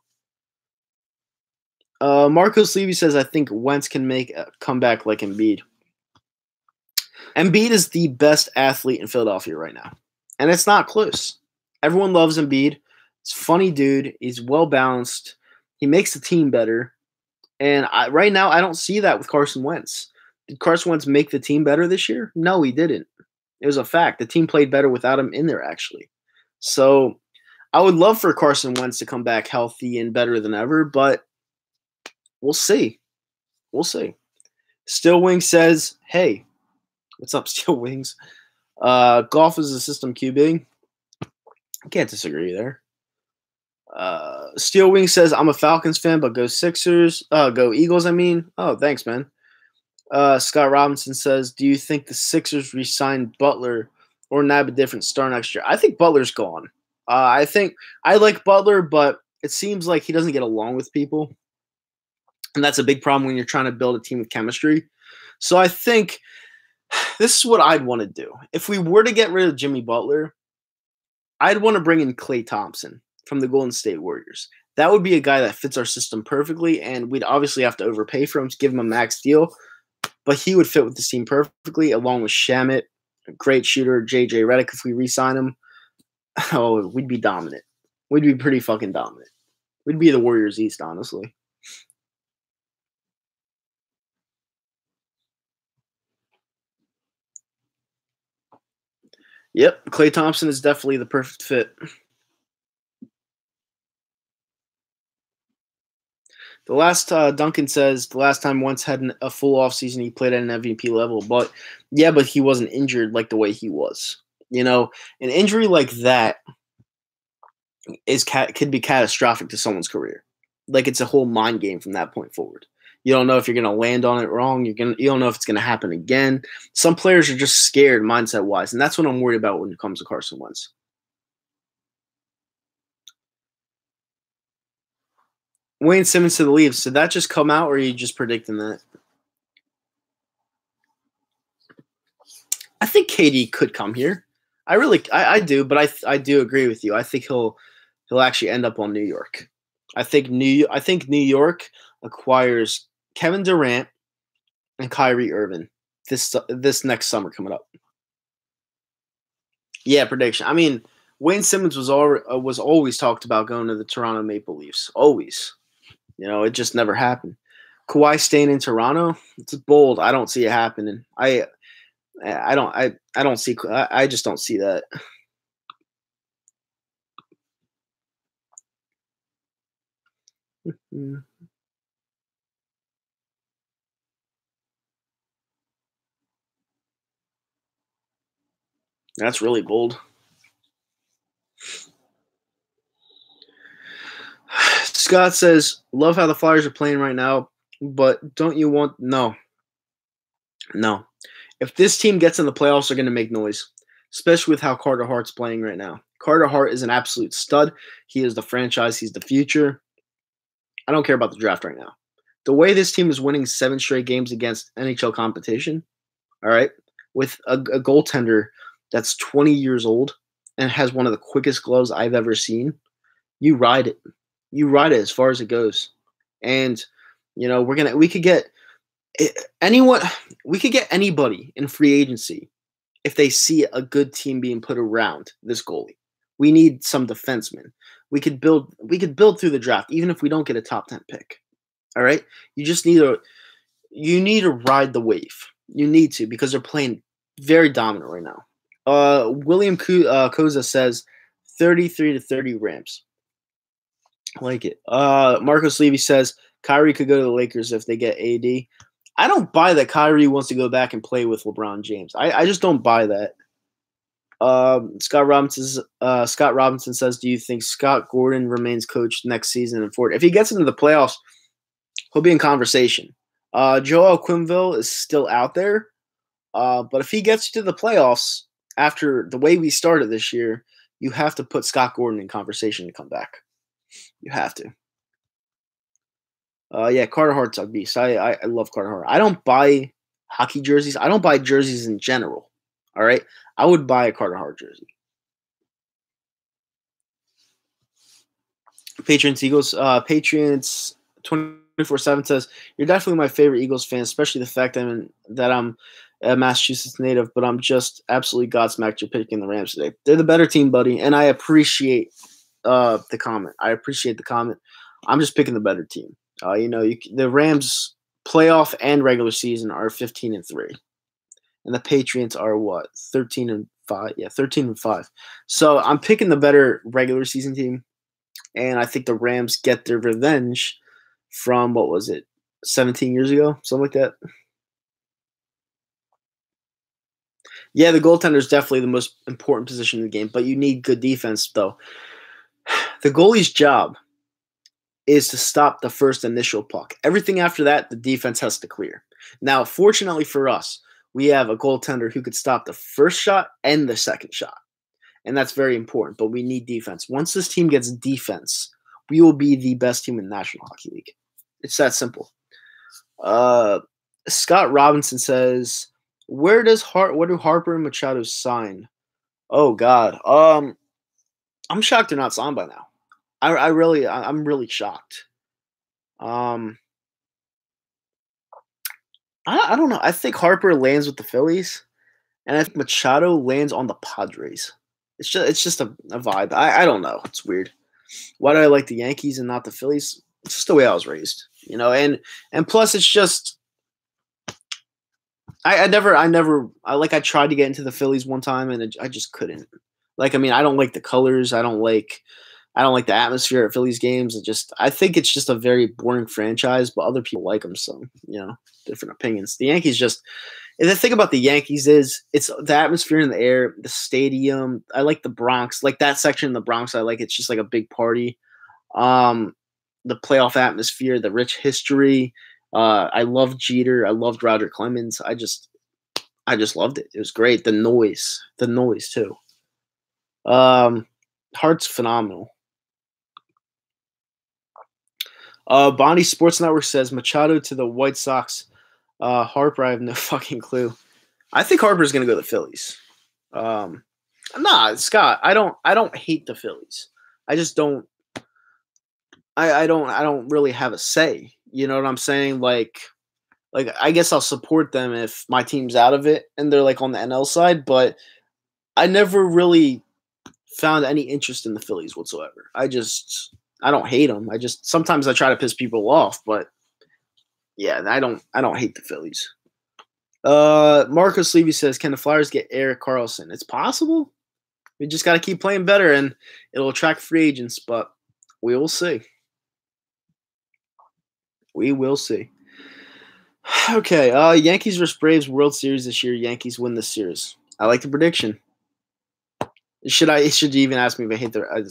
Marcos Levy says, I think Wentz can make a comeback like Embiid. Embiid is the best athlete in Philadelphia right now. And it's not close. Everyone loves Embiid. He's a funny dude. He's well-balanced. He makes the team better. And right now, I don't see that with Carson Wentz. Did Carson Wentz make the team better this year? No, he didn't. It was a fact. The team played better without him in there, actually. So I would love for Carson Wentz to come back healthy and better than ever, but we'll see. We'll see. Still Wings says, hey, what's up, Steel Wings? Golf is a system QB. I can't disagree there. Steel Wing says, I'm a Falcons fan, but go Sixers. Go Eagles, I mean. Oh, thanks, man. Scott Robinson says, do you think the Sixers re-sign Butler or nab a different star next year? I think Butler's gone. I think I like Butler, but it seems like he doesn't get along with people. And that's a big problem when you're trying to build a team with chemistry. So I think this is what I'd want to do. If we were to get rid of Jimmy Butler, I'd want to bring in Klay Thompson from the Golden State Warriors. That would be a guy that fits our system perfectly, and we'd obviously have to overpay for him to give him a max deal, but he would fit with the team perfectly, along with Shamet, a great shooter, J.J. Redick. If we re-sign him, oh, we'd be dominant. We'd be pretty fucking dominant. We'd be the Warriors East, honestly. Yep, Klay Thompson is definitely the perfect fit. The last Duncan says the last time Wentz had a full offseason, he played at an MVP level. But yeah, but he wasn't injured like the way he was. You know, an injury like that could be catastrophic to someone's career. Like it's a whole mind game from that point forward. You don't know if you're going to land on it wrong. You don't know if it's going to happen again. Some players are just scared mindset wise, and that's what I'm worried about when it comes to Carson Wentz. Wayne Simmons to the Leafs. Did that just come out, or are you just predicting that? I think KD could come here. I do, but I do agree with you. I think he'll actually end up on New York. I think New York acquires Kevin Durant and Kyrie Irving this next summer coming up. Yeah, prediction. I mean, Wayne Simmons was always talked about going to the Toronto Maple Leafs. Always. You know, it just never happened. Kawhi staying in Toronto, it's bold. I don't see it happening. I just don't see that. That's really bold. Scott says, love how the Flyers are playing right now, but don't you want – no. If this team gets in the playoffs, they're going to make noise, especially with how Carter Hart's playing right now. Carter Hart is an absolute stud. He is the franchise. He's the future. I don't care about the draft right now. The way this team is winning 7 straight games against NHL competition, all right, with a goaltender that's 20 years old and has one of the quickest gloves I've ever seen, you ride it. You ride it as far as it goes. And, you know, we could get anybody in free agency if they see a good team being put around this goalie. We need some defensemen. We could build through the draft, even if we don't get a top 10 pick. All right? You just need to ride the wave. You need to, because they're playing very dominant right now. William Koza says 33-30 Rams. I like it. Marcos Levy says Kyrie could go to the Lakers if they get AD. I don't buy that Kyrie wants to go back and play with LeBron James. I just don't buy that. Scott Robinson says, do you think Scott Gordon remains coach next season and forward? If he gets into the playoffs, he'll be in conversation. Joel Quenneville is still out there. But if he gets to the playoffs after the way we started this year, you have to put Scott Gordon in conversation to come back. You have to. Yeah, Carter Hart's a beast. I love Carter Hart. I don't buy hockey jerseys. I don't buy jerseys in general. All right? I would buy a Carter Hart jersey. Patriots Eagles. Patriots 24/7 says, you're definitely my favorite Eagles fan, especially the fact that I'm a Massachusetts native, but I'm just absolutely godsmacked you're picking the Rams today. They're the better team, buddy, and I appreciate the comment. I'm just picking the better team. The Rams playoff and regular season are 15-3, and the Patriots are what, 13-4. 5. Yeah, 13-5. So I'm picking the better regular season team, and I think the Rams get their revenge from, what was it, 17 years ago, something like that. Yeah, the goaltender is definitely the most important position in the game, but you need good defense, though. The goalie's job is to stop the first initial puck. Everything after that, the defense has to clear. Now, fortunately for us, we have a goaltender who could stop the first shot and the second shot, and that's very important, but we need defense. Once this team gets defense, we will be the best team in the National Hockey League. It's that simple. Scott Robinson says, where do Harper and Machado sign? Oh God. I'm shocked they're not signed by now. I'm really shocked. I don't know. I think Harper lands with the Phillies, and I think Machado lands on the Padres. It's just a vibe. I don't know. It's weird. Why do I like the Yankees and not the Phillies? It's just the way I was raised, and plus it's just I tried to get into the Phillies one time and I just couldn't. I don't like the colors. I don't like the atmosphere at Phillies games. I think it's just a very boring franchise, but other people like them. So, different opinions. The Yankees the thing about the Yankees is it's the atmosphere in the air, the stadium. I like the Bronx, like that section in the Bronx. I like it's just like a big party. The playoff atmosphere, the rich history. I loved Jeter. I loved Roger Clemens. I just loved it. It was great. The noise too. Hart's phenomenal. Bonnie Sports Network says Machado to the White Sox. Harper, I have no fucking clue. I think Harper's gonna go to the Phillies. Scott, I don't hate the Phillies. I just don't. I don't really have a say. You know what I'm saying? Like I guess I'll support them if my team's out of it and they're like on the NL side, but I never really found any interest in the Phillies whatsoever. I don't hate them. Sometimes I try to piss people off, but yeah, I don't hate the Phillies. Marcus Levy says, can the Flyers get Erik Karlsson? It's possible. We just got to keep playing better and it'll attract free agents, but we will see. We will see. Okay, Yankees versus Braves World Series this year. Yankees win this series. I like the prediction. Should you even ask me if I hate the I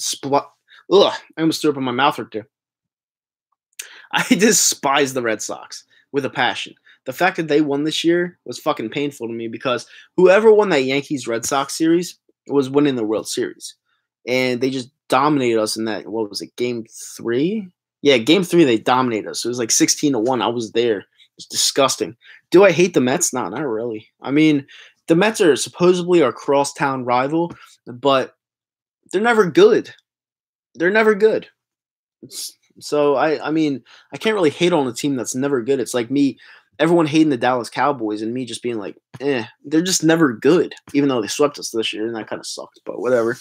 almost threw up in my mouth right there. I despise the Red Sox with a passion. The fact that they won this year was fucking painful to me because whoever won that Yankees-Red Sox series was winning the World Series. And they just dominated us in that, what was it, Game 3? Yeah, Game 3 they dominated us. It was like 16-1. I was there. It's disgusting. Do I hate the Mets? No, not really. I mean, the Mets are supposedly our crosstown rival, but they're never good. They're never good. So, I mean, I can't really hate on a team that's never good. It's like me, everyone hating the Dallas Cowboys and me just being like, they're just never good, even though they swept us this year, and that kind of sucks, but whatever.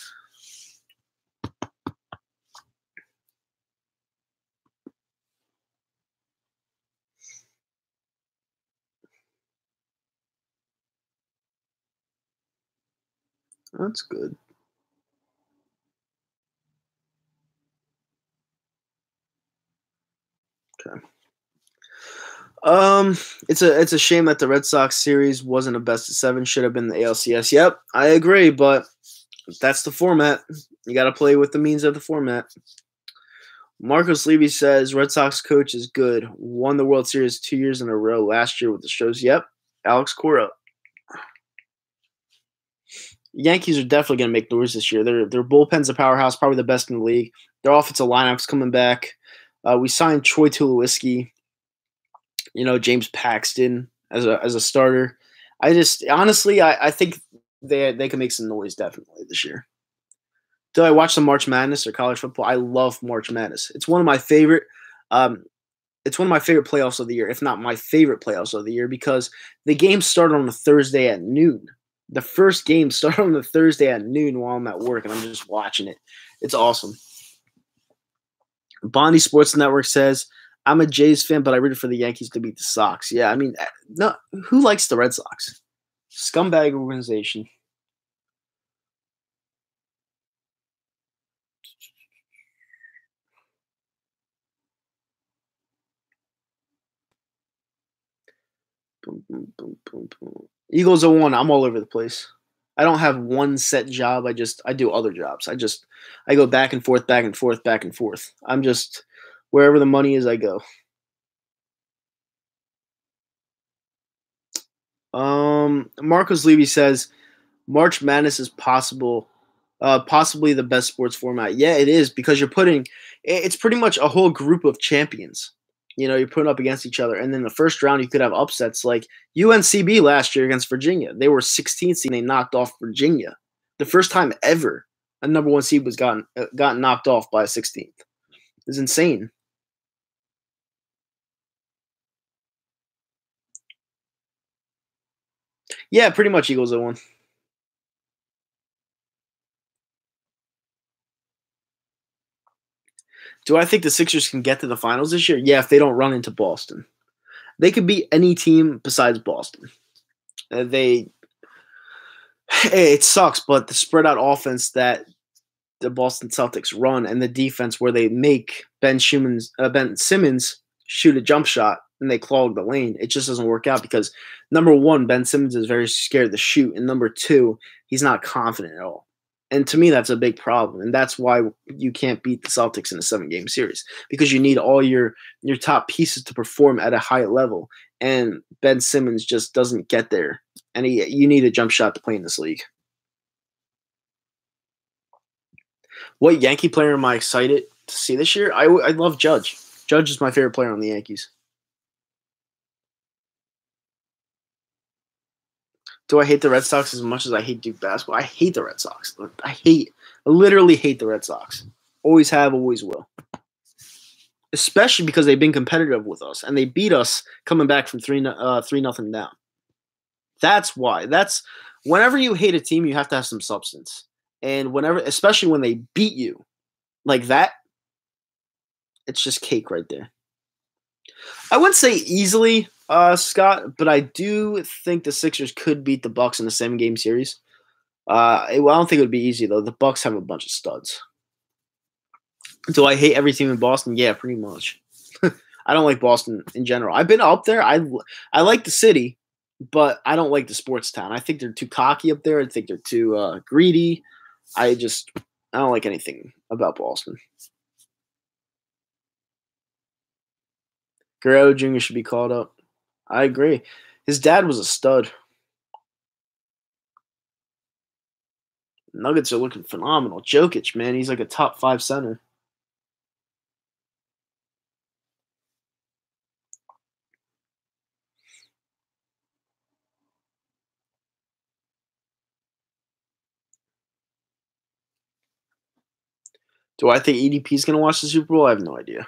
That's good. Okay. It's a shame that the Red Sox series wasn't a best of 7. Should have been the ALCS. Yep, I agree, but that's the format. You got to play with the means of the format. Marcos Levy says Red Sox coach is good. Won the World Series 2 years in a row. Last year with the Stros. Yep, Alex Cora. Yankees are definitely going to make noise this year. Their bullpen's a powerhouse, probably the best in the league. Their offensive lineup's coming back. We signed Troy Tulowitzki, James Paxton as a starter. I think they can make some noise definitely this year. Do I watch the March Madness or college football? I love March Madness. It's one of my favorite. It's one of my favorite playoffs of the year, if not my favorite playoffs of the year, because the games start on a Thursday at noon. The first game started on the Thursday at noon while I'm at work, and I'm just watching it. It's awesome. Bondi Sports Network says, I'm a Jays fan, but I rooted for the Yankees to beat the Sox. Yeah, I mean, no, who likes the Red Sox? Scumbag organization. Boom, boom, boom, boom. Eagles 0-1. I'm all over the place. I don't have one set job. I do other jobs. I go back and forth, back and forth, back and forth. I'm just wherever the money is, I go. Marcos Levy says March Madness is possibly the best sports format. Yeah, it is because it's pretty much a whole group of champions. You're putting up against each other, and then the first round you could have upsets like UNCB last year against Virginia. They were 16th seed, and they knocked off Virginia. The first time ever a number one seed was gotten knocked off by a 16th. It's insane. Yeah, pretty much Eagles 0-1. Do I think the Sixers can get to the finals this year? Yeah, if they don't run into Boston. They could beat any team besides Boston. It sucks, but the spread out offense that the Boston Celtics run and the defense where they make Ben Simmons shoot a jump shot and they clog the lane, it just doesn't work out because number one, Ben Simmons is very scared to shoot, and number two, he's not confident at all. And to me, that's a big problem, and that's why you can't beat the Celtics in a 7-game series because you need all your top pieces to perform at a high level, and Ben Simmons just doesn't get there. And you need a jump shot to play in this league. What Yankee player am I excited to see this year? I love Judge. Judge is my favorite player on the Yankees. Do I hate the Red Sox as much as I hate Duke basketball? I hate the Red Sox. I literally hate the Red Sox. Always have, always will. Especially because they've been competitive with us, and they beat us coming back from 3-0 down. That's why. Whenever you hate a team, you have to have some substance. And especially when they beat you like that, it's just cake right there. I wouldn't say easily, Scott, but I do think the Sixers could beat the Bucks in a 7-game series. I don't think it would be easy though. The Bucks have a bunch of studs. Do I hate every team in Boston? Yeah, pretty much. I don't like Boston in general. I've been up there. I like the city, but I don't like the sports town. I think they're too cocky up there. I think they're too greedy. I don't like anything about Boston. Guerrero Jr. should be called up. I agree. His dad was a stud. Nuggets are looking phenomenal. Jokic, man, he's like a top 5 center. Do I think EDP is going to watch the Super Bowl? I have no idea.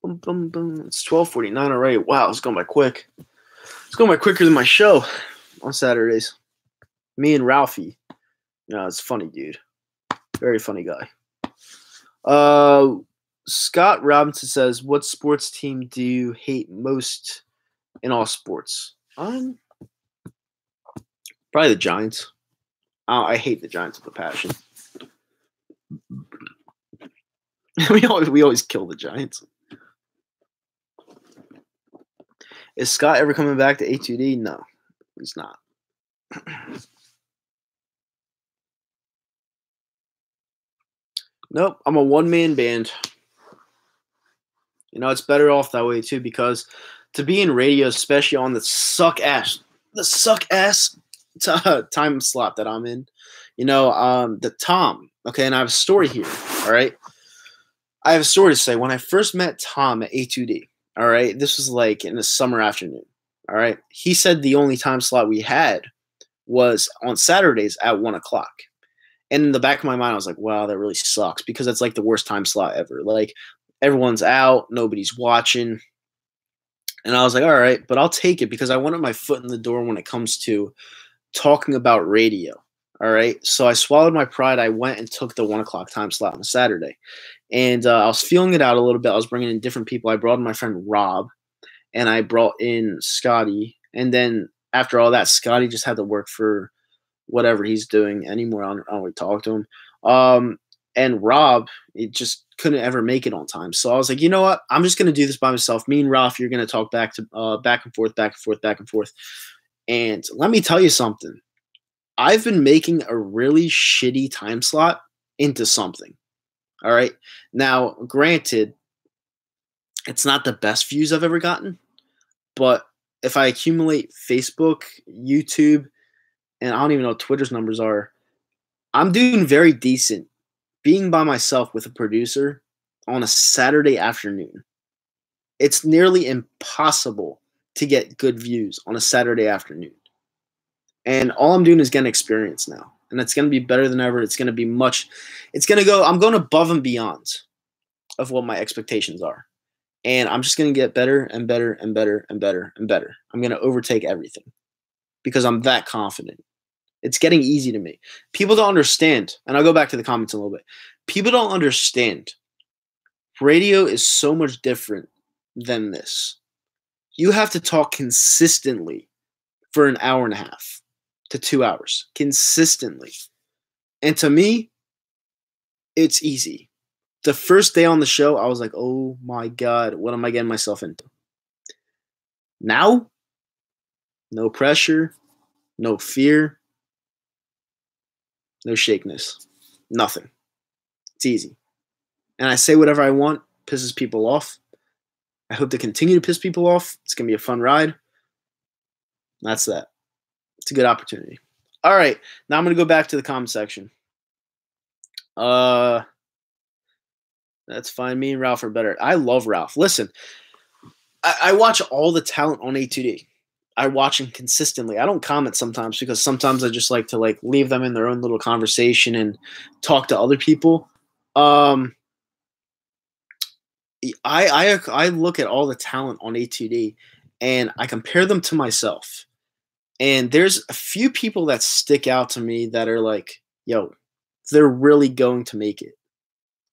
Boom, boom, boom. It's 12:49 already. Wow, it's going by quick. It's going by quicker than my show on Saturdays. Me and Ralphie. It's funny, dude. Very funny guy. Scott Robinson says, "What sports team do you hate most in all sports?" Probably the Giants. I hate the Giants with a passion. we always kill the Giants. Is Scott ever coming back to A2D? No, he's not. Nope, I'm a one-man band. It's better off that way too because to be in radio, especially on the suck ass time slot that I'm in, the Tom. Okay, and I have a story here. All right, I have a story to say. When I first met Tom at A2D, all right, this was like in the summer afternoon. All right, he said the only time slot we had was on Saturdays at 1:00. And in the back of my mind, I was like, wow, that really sucks because it's like the worst time slot ever. Like everyone's out, nobody's watching. And I was like, all right, but I'll take it because I wanted my foot in the door when it comes to talking about radio. All right. So I swallowed my pride. I went and took the 1:00 time slot on a Saturday. And I was feeling it out a little bit. I was bringing in different people. I brought in my friend Rob and I brought in Scotty. And then after all that, Scotty just had to work for whatever he's doing anymore. I don't really talk to him. And Rob, it just couldn't ever make it on time. So I was like, you know what? I'm just gonna do this by myself. Me and Ralph, you're gonna talk back and forth, back and forth, back and forth. And let me tell you something. I've been making a really shitty time slot into something. All right. Now, granted, it's not the best views I've ever gotten, but if I accumulate Facebook, YouTube, and I don't even know what Twitter's numbers are, I'm doing very decent being by myself with a producer on a Saturday afternoon. It's nearly impossible to get good views on a Saturday afternoon. And all I'm doing is getting experience now. And it's going to be better than ever. It's going to be I'm going above and beyond of what my expectations are. And I'm just going to get better and better and better and better and better. I'm going to overtake everything because I'm that confident. It's getting easy to me. People don't understand, and I'll go back to the comments in a little bit. People don't understand. Radio is so much different than this. You have to talk consistently for an hour and a half to 2 hours. Consistently. And to me, it's easy. The first day on the show, I was like, oh my God, what am I getting myself into? Now, no pressure, no fear, no shakiness, nothing. It's easy. And I say whatever I want, pisses people off. I hope to continue to piss people off. It's going to be a fun ride. That's that. It's a good opportunity. All right. Now I'm going to go back to the comment section. That's fine. Me and Ralph are better. I love Ralph. Listen, I watch all the talent on A2D. I watch them consistently. I don't comment sometimes because sometimes I just like to leave them in their own little conversation and talk to other people. I look at all the talent on A2D and I compare them to myself. And there's a few people that stick out to me that are like, yo, they're really going to make it.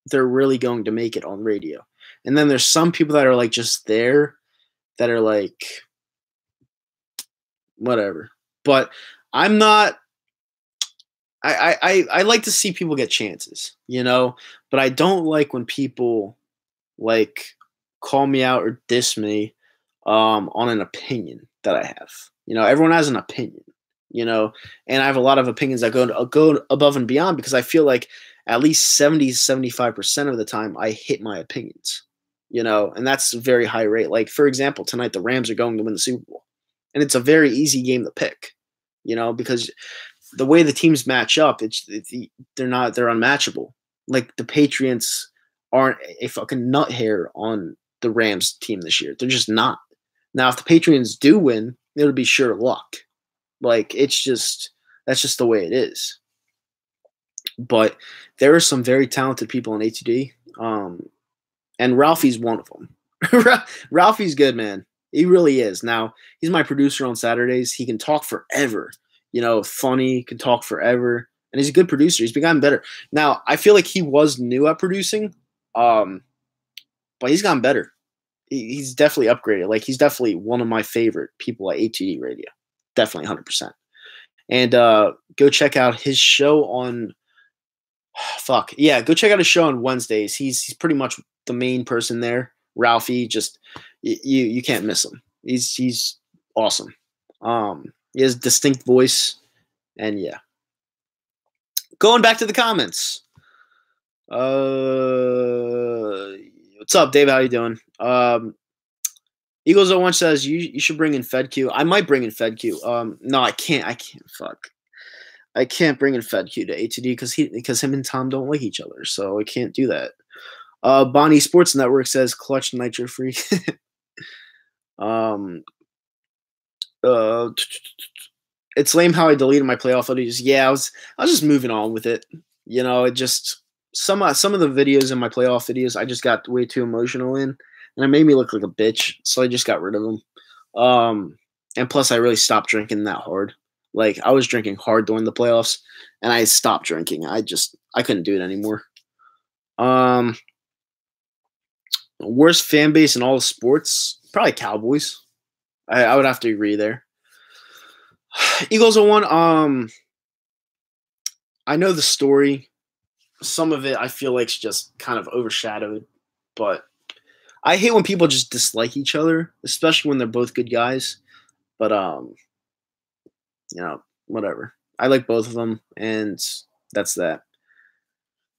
They're really going to make it on radio. And then there's some people that are like just there that are like, whatever. But I'm not. I like to see people get chances, but I don't like when people call me out or diss me on an opinion that I have. Everyone has an opinion, and I have a lot of opinions that go above and beyond because I feel like at least 70-75% of the time I hit my opinions, and that's a very high rate. Like, for example, tonight the Rams are going to win the Super Bowl. And it's a very easy game to pick, because the way the teams match up, they're unmatchable. Like the Patriots aren't a fucking nut hair on the Rams team this year. They're just not. Now, if the Patriots do win, it'll be sure luck. That's just the way it is. But there are some very talented people in A2D, and Ralphie's one of them. Ralphie's good, man. He really is. Now, he's my producer on Saturdays. He can talk forever. Funny, can talk forever. And he's a good producer. He's gotten better. Now, I feel like he was new at producing, but he's gotten better. He's definitely upgraded. He's definitely one of my favorite people at ATD Radio. Definitely 100%. And go check out his show on go check out his show on Wednesdays. He's pretty much the main person there. Ralphie, just you can't miss him. He's awesome. He has a distinct voice, and yeah. Going back to the comments. What's up, Dave? How you doing? Eagles 01 says you should bring in FedQ. I might bring in FedQ. No, I can't. Fuck. I can't bring in FedQ to A2D because him and Tom don't like each other, so I can't do that. Bonnie Sports Network says Clutch Nitro Freak. It's lame how I deleted my playoff videos. Yeah, I was just moving on with it. It just some of the videos in my playoff videos I just got way too emotional in, and it made me look like a bitch. So I just got rid of them. And plus I really stopped drinking that hard. I was drinking hard during the playoffs, and I stopped drinking. I couldn't do it anymore. Worst fan base in all the sports, probably Cowboys. I would have to agree there. Eagles 01. I know the story some of it I feel like is just kind of overshadowed. But I hate when people just dislike each other, especially when they're both good guys. But whatever. I like both of them, and that's that.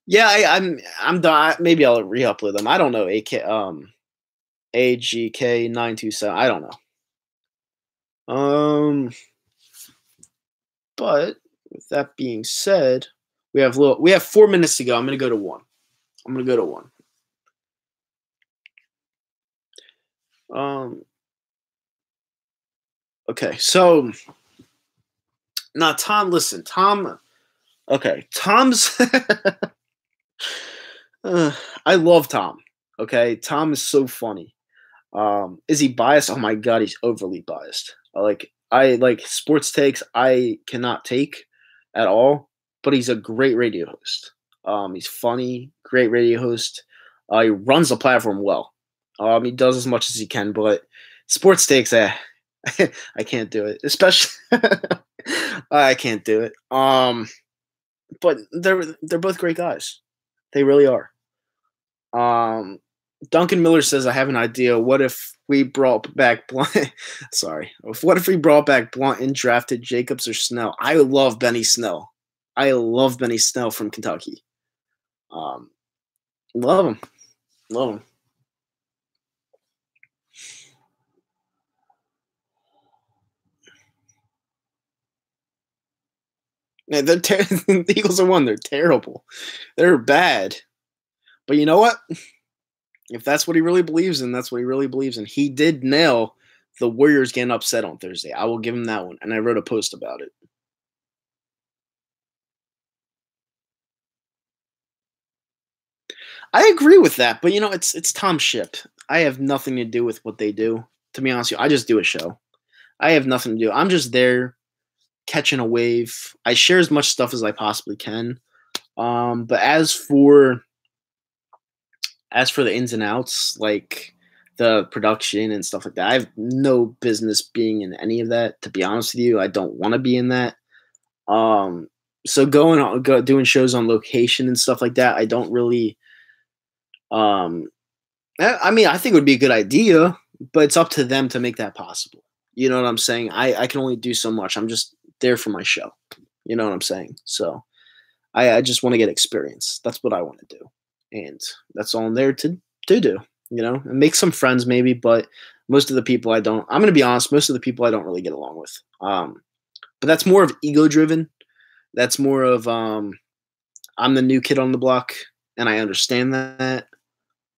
Yeah, I'm done. Maybe I'll re-upload them. I don't know. AGK927. I don't know. But with that being said, we have 4 minutes to go. I'm gonna go to one. I'm gonna go to one. Okay, so now Tom, listen, Tom. Okay, Tom's. I love Tom. Okay, Tom is so funny. Is he biased? Oh my god, he's overly biased. I like sports takes. I cannot take at all. But he's a great radio host. He's funny, great radio host. He runs the platform well. He does as much as he can, but sports takes, I can't do it. Especially, I can't do it. But they're both great guys. They really are. Duncan Miller says, I have an idea. What if we brought back Blunt? Sorry. What if we brought back Blunt and drafted Jacobs or Snell? I love Benny Snell. I love Benny Snell from Kentucky. Love him. Love him. Man, the Eagles are one. They're terrible. They're bad. But you know what? If that's what he really believes in, that's what he really believes in. He did nail the Warriors getting upset on Thursday. I will give him that one. And I wrote a post about it. I agree with that, but it's Tom Ship. I have nothing to do with what they do. To be honest with you, I just do a show. I have nothing to do. I'm just there catching a wave. I share as much stuff as I possibly can. But as for the ins and outs, like the production and stuff like that, I have no business being in any of that. To be honest with you, I don't want to be in that. So doing shows on location and stuff like that, I don't really. I mean, I think it would be a good idea, but it's up to them to make that possible. You know what I'm saying? I can only do so much. I'm just there for my show. You know what I'm saying? So I just want to get experience. That's what I want to do. And that's all I'm there to do, and make some friends maybe, but most of the people I'm going to be honest, most of the people I don't really get along with. But that's more of ego driven. That's more of, I'm the new kid on the block and I understand that.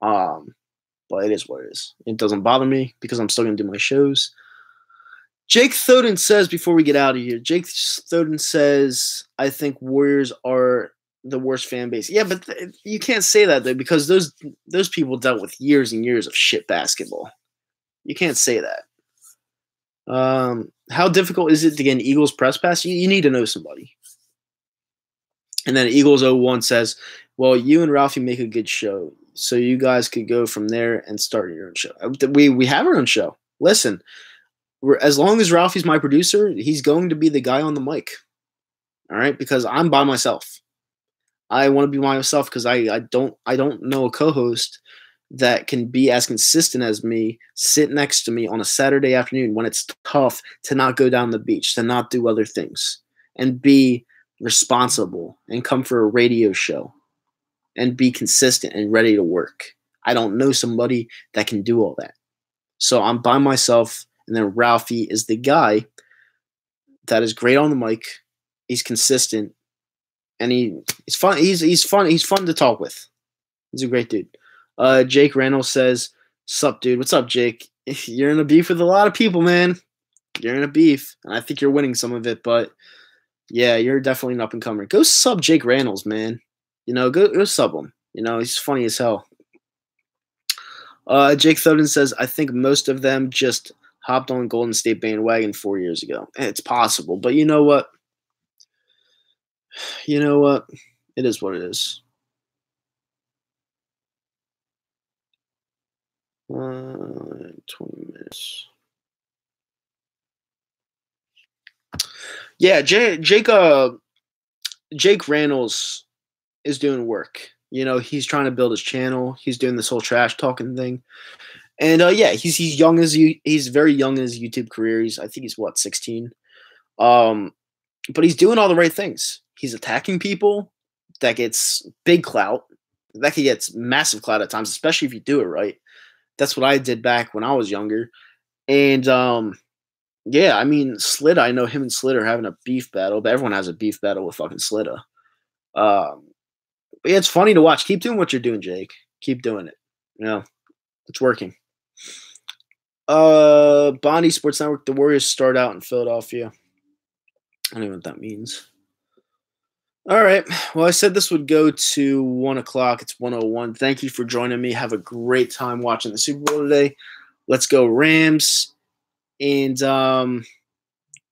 But it is what it is. It doesn't bother me because I'm still going to do my shows. Jake Thoden says, before we get out of here, Jake Thoden says, I think Warriors are the worst fan base. Yeah, but you can't say that, though, because those people dealt with years and years of shit basketball. You can't say that. How difficult is it to get an Eagles press pass? You need to know somebody. And then Eagles 01 says, well, you and Ralphie make a good show, so you guys could go from there and start your own show. We have our own show. Listen, as long as Ralphie's my producer, he's going to be the guy on the mic. All right, because I'm by myself. I want to be by myself because I don't know a co-host that can be as consistent as me, sit next to me on a Saturday afternoon when it's tough to not go down the beach, to not do other things, and be responsible and come for a radio show and be consistent and ready to work. I don't know somebody that can do all that. So I'm by myself, and then Ralphie is the guy that is great on the mic. He's consistent, and he's fun. He's fun. He's fun to talk with. He's a great dude. Jake Reynolds says, "Sup, dude? What's up, Jake? You're in a beef with a lot of people, man. You're in a beef, and I think you're winning some of it. But yeah, you're definitely an up and comer. Go sub Jake Reynolds, man. Go sub him. He's funny as hell." Jake Thoden says, "I think most of them just hopped on Golden State bandwagon 4 years ago. It's possible, but you know what? It is what it is." 20 minutes. Yeah, Jake Reynolds is doing work. You know, he's trying to build his channel. He's doing this whole trash talking thing. And yeah, he's young as he's very young in his YouTube career. I think he's what, 16. But he's doing all the right things. He's attacking people. That gets big clout. That could get massive clout at times, especially if you do it right. That's what I did back when I was younger. And yeah, I mean, Slitta, I know him and Slitta are having a beef battle, but everyone has a beef battle with fucking Slitta. But yeah, it's funny to watch. Keep doing what you're doing, Jake. Keep doing it. You know, it's working. Bondi Sports Network, the Warriors start out in Philadelphia. I don't know what that means. All right. Well, I said this would go to 1 o'clock. It's 1:01. Thank you for joining me. Have a great time watching the Super Bowl today. Let's go Rams. And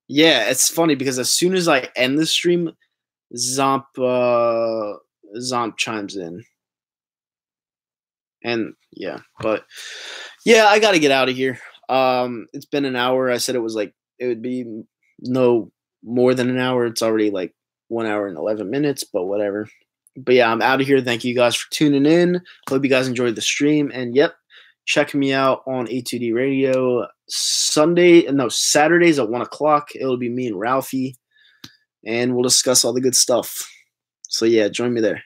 yeah, it's funny because as soon as I end the stream, Zomp chimes in. And yeah, but yeah, I got to get out of here. It's been an hour. I said it would be no more than an hour. It's already like 1 hour and 11 minutes, but whatever. But yeah, I'm out of here. Thank you guys for tuning in. Hope you guys enjoyed the stream. And yep, check me out on A2D Radio Saturdays at 1 o'clock. It'll be me and Ralphie, and we'll discuss all the good stuff. So yeah, join me there.